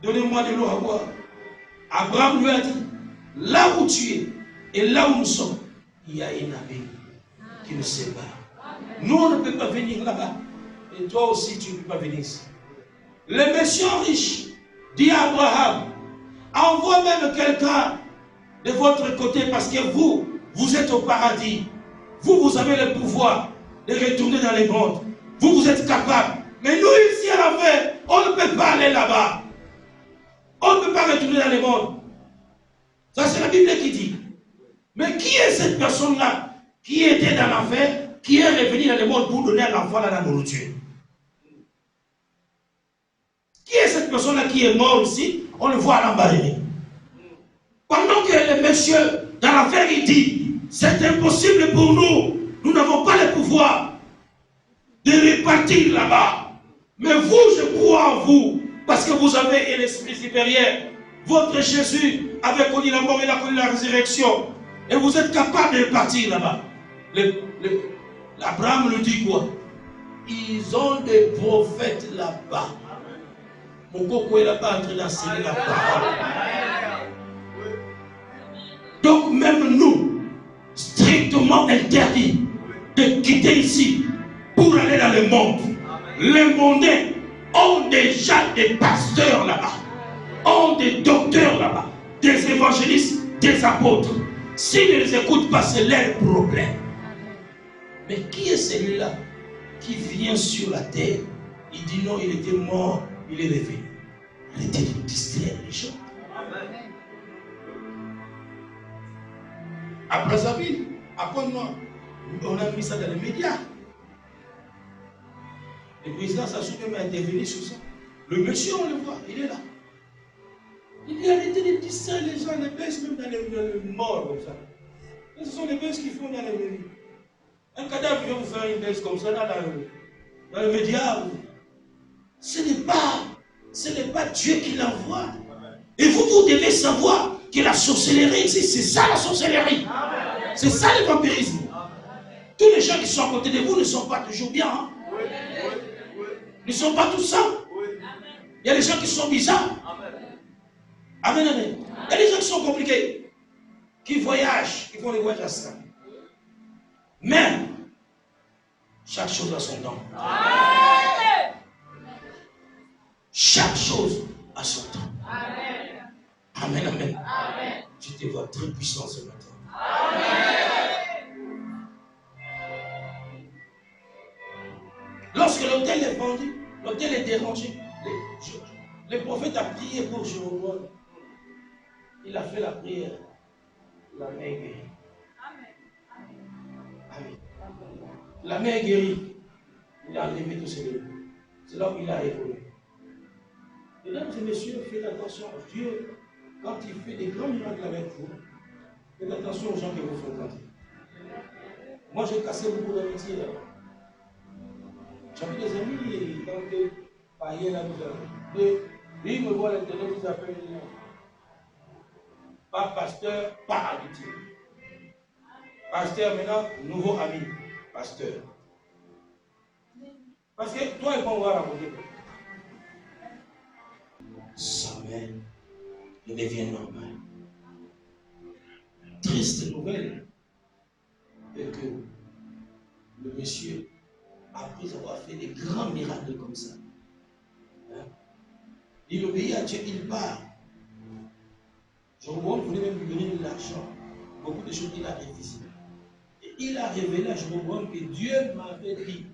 S1: donnez-moi de l'eau à boire. Abraham lui a dit, là où tu es et là où nous sommes, il y a un abîme qui nous sépare. Nous, on ne peut pas venir là-bas. Et toi aussi, tu ne peux pas venir ici. Le monsieur riche dit à Abraham, envoie même quelqu'un de votre côté parce que vous êtes au paradis. Vous avez le pouvoir de retourner dans les mondes. Vous êtes capable. Mais nous, ici à la fin, on ne peut pas aller là-bas. On ne peut pas retourner dans les mondes. Ça, c'est la Bible qui dit. Mais qui est cette personne-là qui était dans l'enfer, qui est revenue dans le monde pour donner à l'enfant la nourriture? Qui est cette personne-là qui est mort ici? On le voit à l'embarras. Pendant que le monsieur dans l'affaire il dit, c'est impossible pour nous, nous n'avons pas le pouvoir de repartir là-bas. Mais vous, je crois en vous, parce que vous avez un esprit supérieur. Votre Jésus avait connu la mort et il a connu la résurrection. Et vous êtes capable de repartir là-bas. Abraham le dit quoi? Ils ont des prophètes là-bas. Mon coco est là-bas en train d'enseigner la parole. Donc même nous, strictement interdit de quitter ici pour aller dans le monde. Les mondains ont déjà des pasteurs là-bas, ont des docteurs là-bas, des évangélistes, des apôtres. S'ils ne les écoutent pas, c'est leur problème. Mais qui est celui-là qui vient sur la terre? Il dit non, il était mort, il est revenu. Arrêtez de distraire les gens. À Brazzaville, à Pointe-Noire, on a mis ça dans les médias. Le président Sassou même a intervenu sur ça. Le monsieur, on le voit, il est là. Il dit arrêtez de distraire les gens, les baisses même dans les morts comme ça. Et ce sont les baisses qui font dans les médias. Un cadavre vient vous faire une baisse comme ça dans les médias. Ce n'est pas Dieu qui l'envoie. Et vous devez savoir que la sorcellerie, c'est ça la sorcellerie. C'est ça le vampirisme. Tous les gens qui sont à côté de vous ne sont pas toujours bien. Hein? Ils ne sont pas tous ça. Il y a des gens qui sont bizarres. Amen, amen. Il y a des gens qui sont compliqués. Qui voyagent, qui font les voyages à ça. Mais, chaque chose a son temps. Chaque chose a son temps. Amen, amen. Amen. Tu te vois très puissant ce matin. Amen. Lorsque l'autel est vendu, l'autel est dérangé. Le prophète a prié pour Jéroboam. Il a fait la prière. La main est guérie. Amen. La main est guérie. Il a enlevé tous ses légumes. C'est là où il a évolué. Mesdames et messieurs, faites attention. Dieu, quand il fait des grands miracles avec vous, faites attention aux gens que vous fréquentez. Moi, j'ai cassé beaucoup d'amitié là. J'avais des amis dans des païens là. Lui, il me voit à l'intérieur, ils appellent pas pasteur, pas amitié. Pasteur, maintenant, nouveau ami. Pasteur. Parce que toi, ils vont voir à côté. Jamais ne devient normal. Triste nouvelle est que le monsieur, après avoir fait des grands miracles comme ça, hein, il obéit à Dieu, il part. Jéroboam voulait même lui donner de l'argent, beaucoup de choses qu'il a révisées. Et il a révélé à Jéroboam que Dieu m'avait dit,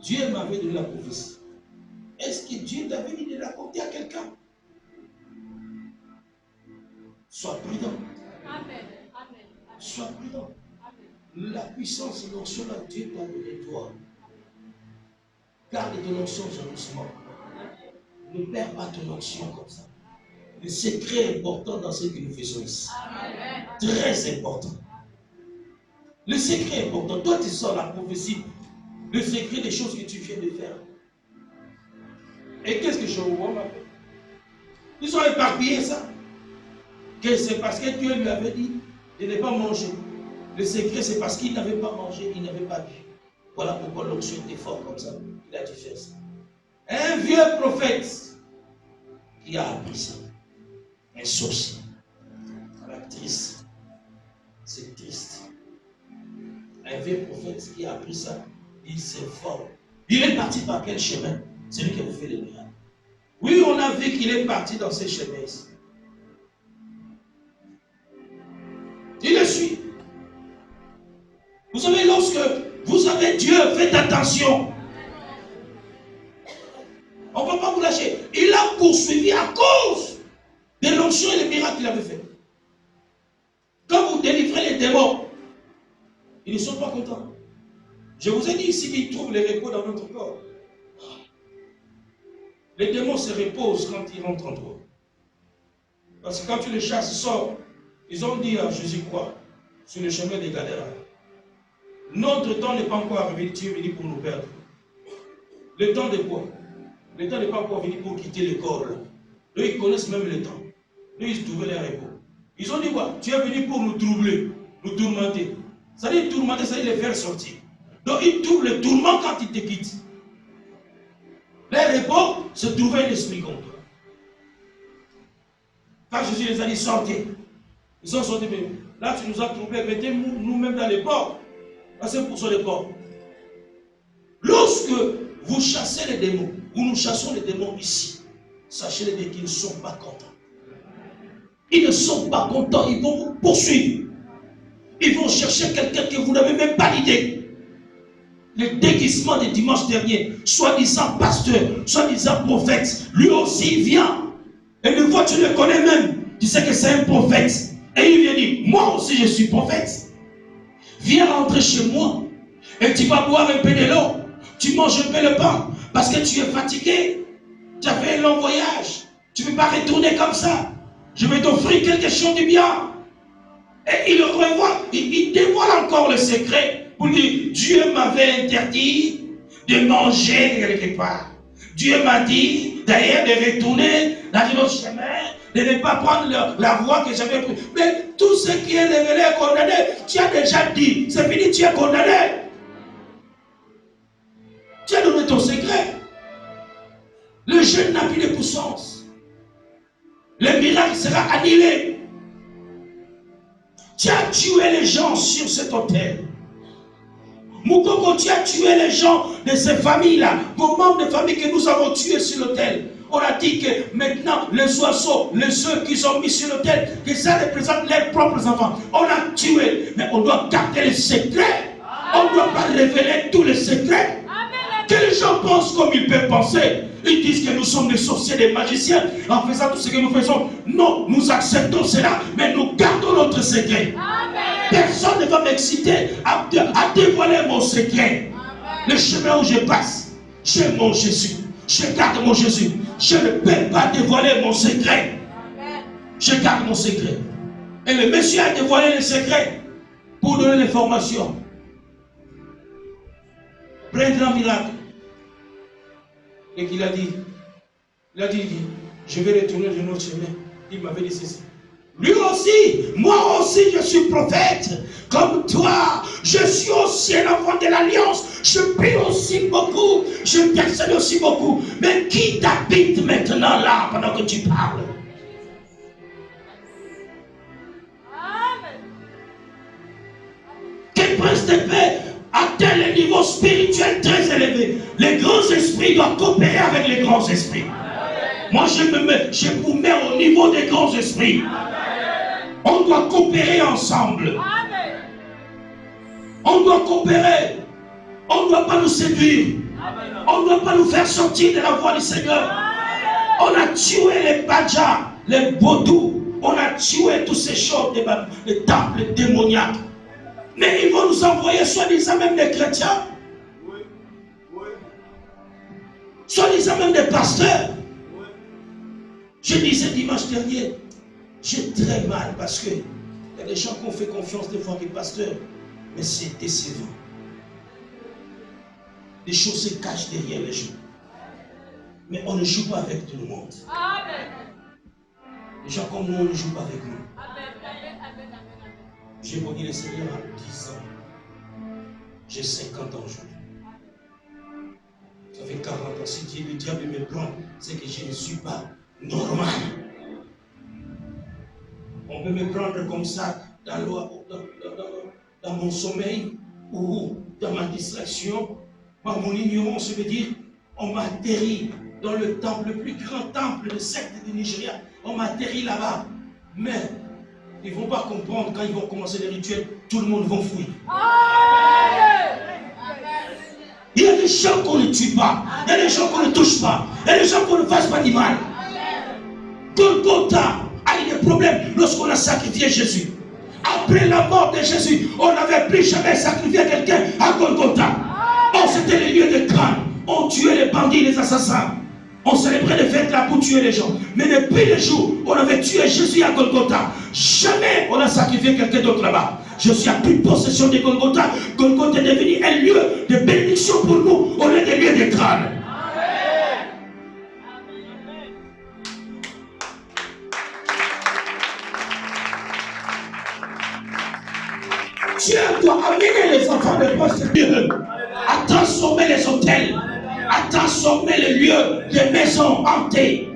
S1: Dieu m'avait donné la prophétie. Est-ce que Dieu t'avait dit de raconter à quelqu'un? Sois prudent. Amen.
S3: Sois prudent. La puissance et l'onction, là, Dieu t'a donné toi. Garde ton onction jalousement. Ne perds pas ton onction comme ça. Le secret important dans ce que nous faisons ici. Très important. Le secret important. Toi, tu sors la prophétie. Le secret des choses que tu viens de faire. Et qu'est-ce que Jéroboam a fait? Ils ont éparpillé ça. Que c'est parce que Dieu lui avait dit de ne pas manger. Le secret, c'est parce qu'il n'avait pas mangé, il n'avait pas bu. Voilà pourquoi l'onction était fort comme ça. Il a dû faire ça. Un vieux prophète qui a appris ça. Un sorcier. Triste. C'est triste. Un vieux prophète qui a appris ça, il s'est fort. Il est parti par quel chemin? C'est lui qui a fait les miracles. Oui, on a vu qu'il est parti dans ces chemins ici. Il le suit. Vous savez, lorsque vous avez Dieu, faites attention. On ne peut pas vous lâcher. Il a poursuivi à cause de l'onction et les miracles qu'il avait fait. Quand vous délivrez les démons, ils ne sont pas contents. Je vous ai dit ici qu'ils trouvent le repos dans notre corps. Les démons se reposent quand ils rentrent en toi. Parce que quand tu les chasses, ils sortent. Ils ont dit à Jésus quoi? Sur le chemin des Gadara. Notre temps n'est pas encore arrivé, Dieu est venu pour nous perdre. Le temps de quoi? Le temps n'est pas encore venu pour quitter le corps. Là. Eux, ils connaissent même le temps. Eux, ils trouvaient les repos. Ils ont dit quoi? Tu es venu pour nous troubler, nous tourmenter. Ça veut dire tourmenter, ça veut dire les faire sortir. Donc, ils trouvent le tourment quand ils te quittent. Les repos, se trouver un esprit contre toi. Quand Jésus les a dit sortez, ils sont sortis. Là, tu nous as troublés, mettez-nous nous-mêmes dans les ports. Là, c'est pour ça les ports. Lorsque vous chassez les démons, ou nous chassons les démons ici, sachez-les qu'ils ne sont pas contents. Ils ne sont pas contents, ils vont vous poursuivre. Ils vont chercher quelqu'un que vous n'avez même pas l'idée. Le déguisement de dimanche dernier, soi-disant pasteur, soi-disant prophète, lui aussi vient. Et une fois tu le connais même, tu sais que c'est un prophète. Et il vient dire, moi aussi je suis prophète. Viens rentrer chez moi. Et tu vas boire un peu de l'eau. Tu manges un peu le pain. Parce que tu es fatigué. Tu as fait un long voyage. Tu ne peux pas retourner comme ça. Je vais t'offrir quelque chose de bien. Et il revoit, il dévoile encore le secret. Pour dire, Dieu m'avait interdit de manger quelque part. Dieu m'a dit d'ailleurs de retourner dans un autre chemin, de ne pas prendre la voie que j'avais prise. Mais tout ce qui est révélé est condamné. Tu as déjà dit, c'est fini, tu es condamné. Tu as donné ton secret. Le jeûne n'a plus de puissance. Le miracle sera annulé. Tu as tué les gens sur cet autel. Moukoko, tu as tué les gens de ces familles-là, vos membres de famille que nous avons tués sur l'autel. On a dit que maintenant, les oiseaux, les œufs qu'ils ont mis sur l'autel, que ça représente leurs propres enfants. On a tué, mais on doit garder les secrets. On ne doit pas révéler tous les secrets. Que les gens pensent comme ils peuvent penser. Ils disent que nous sommes des sorciers, des magiciens, en faisant tout ce que nous faisons. Non, nous acceptons cela, mais nous gardons notre secret. Personne ne va m'exciter à dévoiler mon secret. Amen. Le chemin où je passe, j'aime mon Jésus. Je garde mon Jésus. Je ne peux pas dévoiler mon secret. Amen. Je garde mon secret. Et le monsieur a dévoilé le secret pour donner l'information. Prendre un miracle. Et qu'il a dit, je vais retourner de notre chemin. Il m'avait dit ceci. Lui aussi, moi aussi je suis prophète, comme toi, je suis aussi un enfant de l'alliance, je prie aussi beaucoup, je intercède aussi beaucoup. Mais qui t'habite maintenant là pendant que tu parles? Quel prince de paix atteint le niveau spirituel très élevé? Les grands esprits doivent coopérer avec les grands esprits. Moi je vous mets au niveau des grands esprits. On doit coopérer ensemble. Amen. On doit coopérer. On ne doit pas nous séduire. Amen. On ne doit pas nous faire sortir de la voie du Seigneur. Amen. On a tué les badjas, les vaudous, on a tué toutes ces choses, les temples démoniaques. Mais ils vont nous envoyer soi-disant même des chrétiens. Soi-disant même des pasteurs. Je disais dimanche dernier, j'ai très mal parce que il y a des gens qui ont fait confiance des fois des pasteurs, mais c'est décevant. Les choses se cachent derrière les gens. Mais on ne joue pas avec tout le monde. Les gens comme nous, on ne joue pas avec nous. J'ai connu le Seigneur à 10 ans. J'ai 50 ans aujourd'hui. Ça fait 40 ans. Si le diable me prend, c'est que je ne suis pas normal. On peut me prendre comme ça dans mon sommeil ou dans ma distraction, par mon ignorance, je veux dire, on m'a atterri dans le temple, le plus grand temple de secte du Nigeria. On m'a atterri là-bas. Mais ils ne vont pas comprendre quand ils vont commencer les rituels, tout le monde va fouiller. Il y a des gens qu'on ne tue pas, il y a des gens qu'on ne touche pas, il y a des gens qu'on ne fasse pas du mal. Golgotha a eu des problèmes lorsqu'on a sacrifié Jésus. Après la mort de Jésus, on n'avait plus jamais sacrifié quelqu'un à Golgotha. Oh, c'était les lieux de crâne. On tuait les bandits, les assassins. On célébrait les fêtes là pour tuer les gens. Mais depuis le jour où on avait tué Jésus à Golgotha, jamais on a sacrifié quelqu'un d'autre là-bas. Je suis à plus possession de Golgotha. Golgotha est devenu un lieu de bénédiction pour nous au lieu des lieux de crâne. Dieu doit amener les enfants de Dieu à transformer les hôtels, à transformer les lieux des maisons hantées,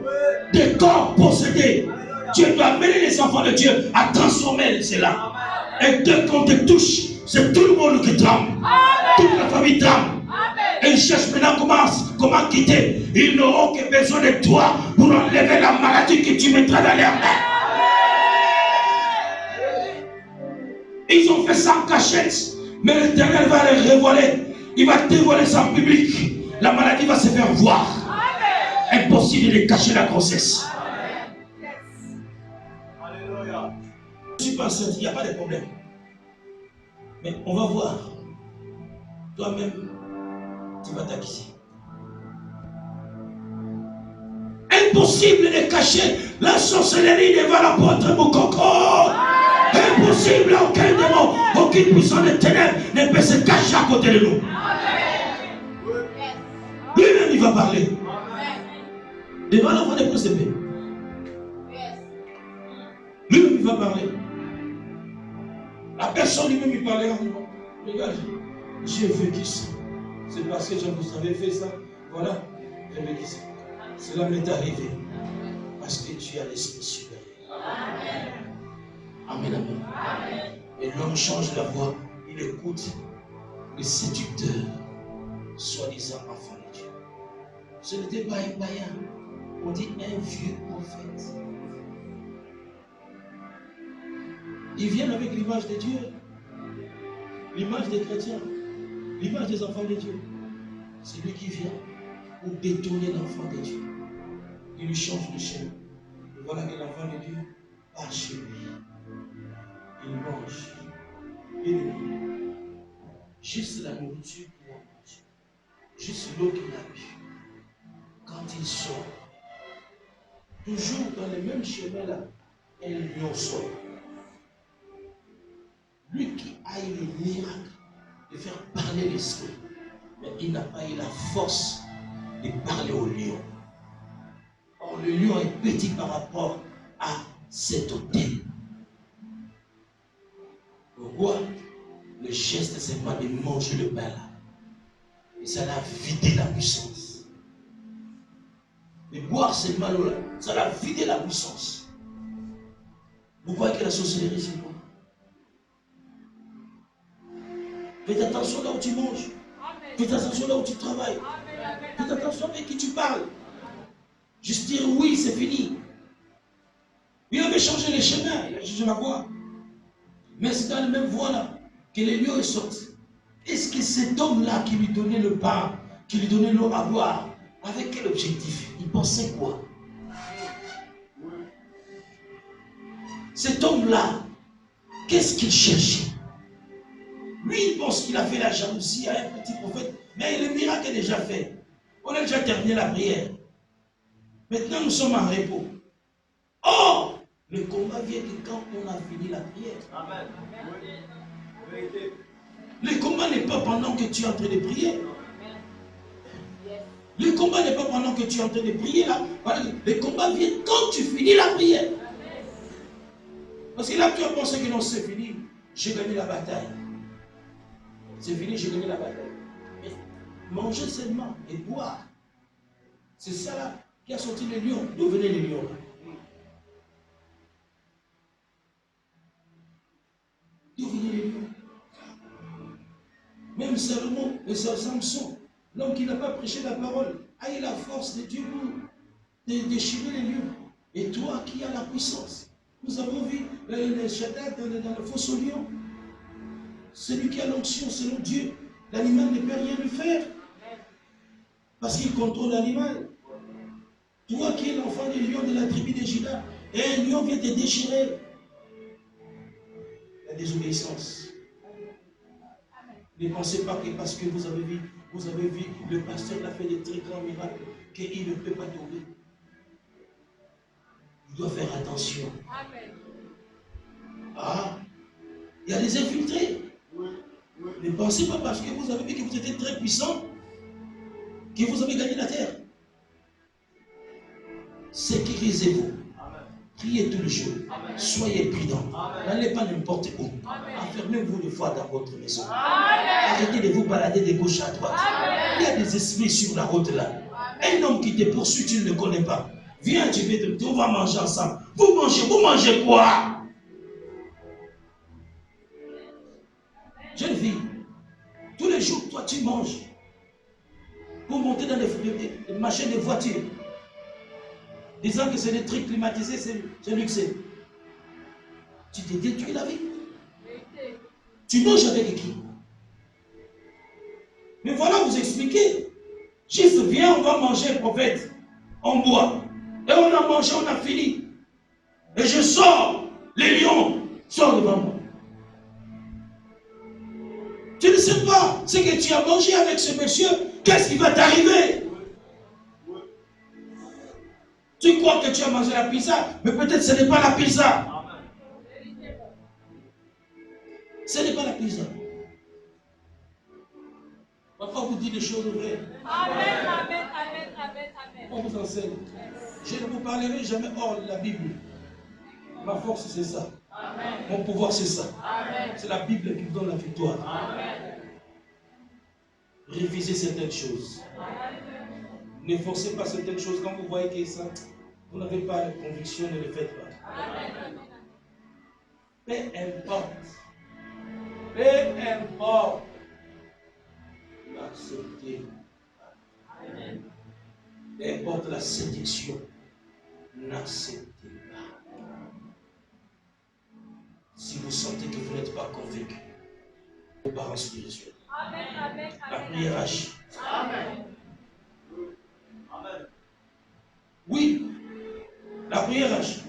S3: des corps possédés. Dieu doit amener les enfants de Dieu à transformer cela. Et dès qu'on te touche, c'est tout le monde qui tremble. Toute la famille tremble. Et ils cherchent maintenant comment quitter. Ils n'auront que besoin de toi pour enlever la maladie que tu mettras dans leur main. Ils ont fait ça en cachette, mais l'Éternel va les révéler. Il va dévoiler ça en public. La maladie va se faire voir. Impossible de cacher la grossesse. Je suis pas enceinte, il n'y a pas de problème. Mais on va voir. Toi-même, tu vas t'acquitter. Impossible de cacher la sorcellerie devant l'apôtre Moukoko. Impossible, aucun démon, aucune puissance de ténèbres ne peut se cacher à côté de nous. Lui-même, il va parler. Devant l'enfant de procédés. Lui-même, il va parler. La personne lui-même, il parlait. Regarde, j'ai vécu ça. C'est parce que je vous avais fait ça. Voilà, j'ai vécu ça. Cela m'est arrivé. Parce que tu as l'esprit supérieur. Amen. Amen, amen. Amen. Et l'homme change la voix, il écoute le séducteur, soi-disant enfant de Dieu. Ce n'était pas un païen, on dit un vieux prophète. Ils viennent avec l'image de Dieu, l'image des chrétiens, l'image des enfants de Dieu. C'est lui qui vient pour détourner l'enfant de Dieu. Il lui change de chemin. Et voilà que l'enfant de Dieu part chez lui. Il mange, il lit, juste la nourriture qu'il a mangée, juste l'eau qu'il a bu. Quand il sort, toujours dans le même chemin là, un lion sort. Lui qui a eu le miracle de faire parler l'esprit, mais il n'a pas eu la force de parler au lion. Or, le lion est petit par rapport à cet hôtel. Pourquoi? Le geste, c'est pas de manger le pain là. Et ça l'a vidé la puissance. Mais boire ce mal là, ça l'a vidé la puissance. Vous croyez que la sorcellerie, c'est quoi? Faites attention là où tu manges. Faites attention là où tu travailles. Faites attention avec qui tu parles. Juste dire oui, c'est fini. Il avait changé les chemins, il a changé la voie. Mais c'est dans la même voie là que les lions est sorti. Est-ce que cet homme-là qui lui donnait le pain, qui lui donnait l'eau à boire, avec quel objectif? Il pensait quoi? cet homme-là, qu'est-ce qu'il cherchait? Lui, il pense qu'il a fait la jalousie à un petit prophète, mais le miracle est déjà fait. On a déjà terminé la prière. Maintenant, nous sommes en repos. Or, le combat vient que quand on a fini la prière. Amen. Le combat n'est pas pendant que tu es en train de prier. Le combat n'est pas pendant que tu es en train de prier là. Le combat vient quand tu finis la prière. Parce que là, tu as pensé que non, c'est fini. J'ai gagné la bataille. C'est fini, j'ai gagné la bataille. Mais manger seulement et boire. C'est ça là qui a sorti les lions. D'où venaient les lions là? D'où venaient les lions? Même Salomon et Samson, l'homme qui n'a pas prêché la parole, a eu la force de Dieu pour déchirer les lions. Et toi qui as la puissance. Nous avons vu les Shaddai dans le fosse au lion. Celui qui a l'onction selon Dieu, l'animal ne peut rien lui faire. Parce qu'il contrôle l'animal. Toi qui es l'enfant du lion de la tribu de Juda, et un lion vient te déchirer. La désobéissance. Ne pensez pas que parce que vous avez vu le pasteur a fait des très grands miracles, qu'il ne peut pas tomber. Il doit faire attention. Amen. Ah, il y a des infiltrés. Ne pensez pas parce que vous avez vu que vous étiez très puissant, que vous avez gagné la terre. Sécurisez-vous. Priez tous les jours. Amen. Soyez prudents. N'allez pas n'importe où. Enfermez-vous une fois dans votre maison. Amen. Arrêtez de vous balader de gauche à droite. Amen. Il y a des esprits sur la route là. Amen. Un homme qui te poursuit, tu ne le connais pas. Viens, on va manger ensemble. Vous mangez quoi? Jeune fille, tous les jours, toi tu manges. Pour monter dans les machines de voiture. Disant que c'est des trucs climatisés, c'est luxueux. Tu te détruis la vie. Tu manges avec qui? Mais voilà, vous expliquez. Juste viens, on va manger, prophète. On boit. Et on a mangé, on a fini. Et je sors. Les lions sortent devant moi. Tu ne sais pas ce que tu as mangé avec ce monsieur. Qu'est-ce qui va t'arriver? Tu crois que tu as mangé la pizza, mais peut-être ce n'est pas la pizza. Ce n'est pas la pizza. Parfois vous dites des choses vraies. Amen, amen, amen, amen, amen. On vous enseigne. Je ne vous parlerai jamais hors de la Bible. Ma force c'est ça. Amen. Mon pouvoir c'est ça. C'est la Bible qui vous donne la victoire. Amen. Révisez certaines choses. Amen. Ne forcez pas certaines choses. Quand vous voyez que ça, vous n'avez pas la conviction, ne le faites pas. Amen. Peu importe. Peu importe. L'accepter. Peu importe la séduction. N'acceptez pas. Si vous sentez que vous n'êtes pas convaincu, vos parents spirituels. Amen. La prière agit. Amen. Oui, la prière agit.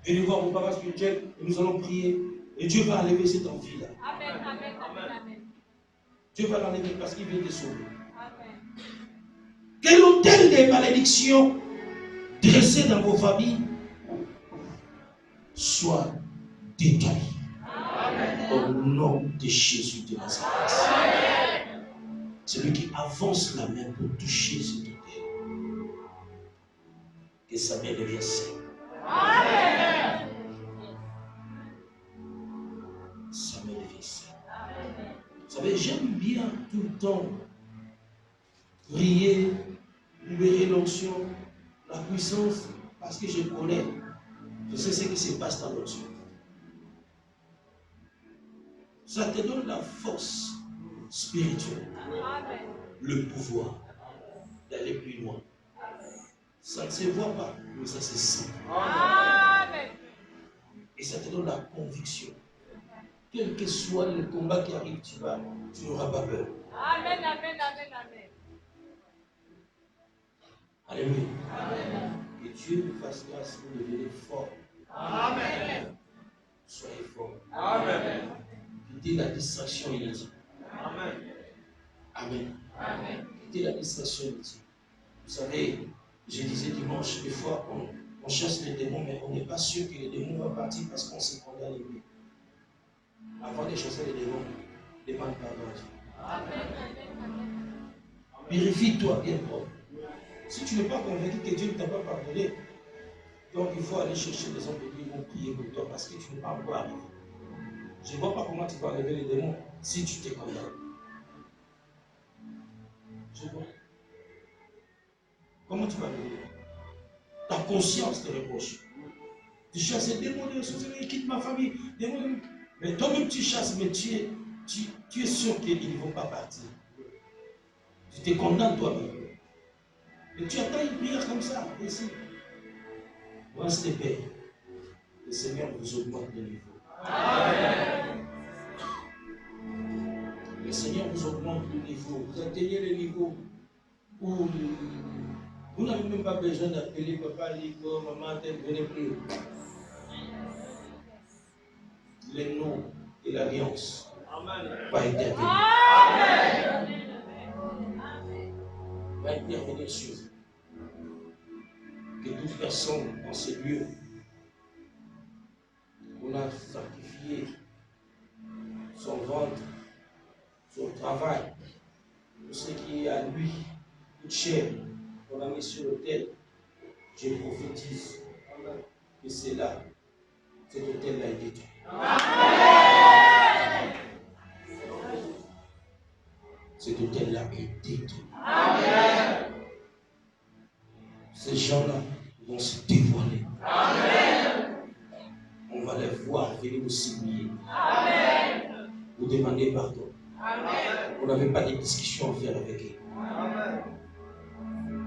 S3: Venez voir vos parents spirituels et nous allons prier. Et Dieu va enlever cette envie-là. Amen, amen, amen, amen. Dieu va l'enlever parce qu'il vient te sauver. Amen. Quel autel des malédictions dressées dans vos familles soit détruit. Au nom de Jésus de Nazareth. Celui qui avance la main pour toucher cet autel. Que sa main devienne saine. Amen. Sa main devienne saine. Vous savez, j'aime bien tout le temps prier, libérer l'onction, la puissance, parce que je connais. Je sais ce qui se passe dans l'onction. Ça te donne la force spirituelle, le pouvoir d'aller plus loin. Ça ne se voit pas, mais ça se sent. Amen. Et ça te donne la conviction. Quel que soit le combat qui arrive, tu n'auras pas peur. Amen, amen, amen, amen. Alléluia. Amen. Que Dieu nous fasse grâce pour devenir fort. Amen. Soyez forts. Amen. Quittez la distraction inutile. Amen. Amen. Amen. Quittez la distraction inutile. Vous savez, je disais dimanche, des fois, on chasse les démons, mais on n'est pas sûr que les démons vont partir parce qu'on s'est condamné à lui. Avant de chasser les démons, demande pardon à Dieu. Purifie-toi bien propre. Si tu n'es pas convaincu que Dieu ne t'a pas pardonné, donc il faut aller chercher des hommes de Dieu qui vont prier pour toi parce que tu n'es pas encore arrivé. Je ne vois pas comment tu vas enlever les démons si tu t'es condamné. Je vois. Comment tu vas enlever les démons? Ta conscience te reproche. Tu chasses les démons de sorcellerie, quitte ma famille. Démons. Mais toi-même tu chasses, mais tu es sûr qu'ils ne vont pas partir. Tu te condamnes toi-même. Et tu attends une prière comme ça, ici. Restez paix. Le Seigneur vous augmente de niveau. Amen. Le Seigneur vous augmente de niveau. Vous atteignez le niveau où vous n'avez même pas besoin d'appeler papa, Lico, maman, venez prier. Les noms et l'alliance va intervenir. Amen. Va intervenir sur vous. Que toute personne dans ce lieu on a sacrifié son ventre, son travail, tout ce qui est à lui, toute chair, on a mis sur l'autel. Je prophétise que c'est là, cet autel-là est détruit. Amen. Cet autel-là est détruit. Amen. Ces gens-là vont se dévoiler. Amen. On va les voir venir vous supplier. Amen. Vous demander pardon. Amen. Vous n'avez pas de discussion à faire avec eux. Amen.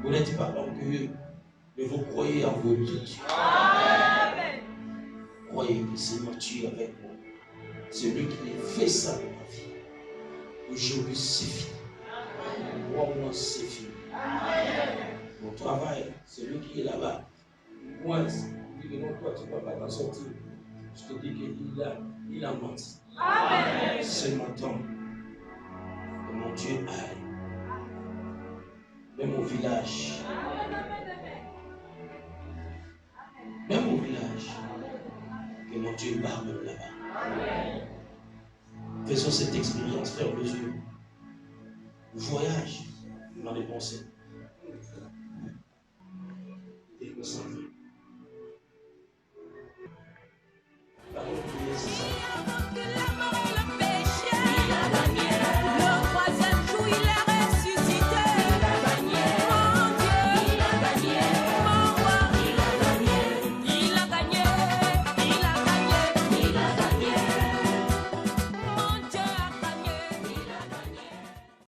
S3: Vous n'êtes pas orgueilleux, mais vous croyez en vos Dieu. Amen. Croyez que le Seigneur tue avec moi. C'est lui qui a fait ça dans ma vie. Aujourd'hui, c'est fini. Moi, c'est fini. Amen. Mon travail, c'est lui qui est là-bas. Moi, il dit que non, toi, tu ne vas pas t'en sortir. Je te dis qu'il a menti. Amen. C'est mon temps. Que mon Dieu aille. Même au village. Même au village. Que mon Dieu parle même là-bas. Faisons cette expérience, frère, les yeux. Voyage dans les pensées.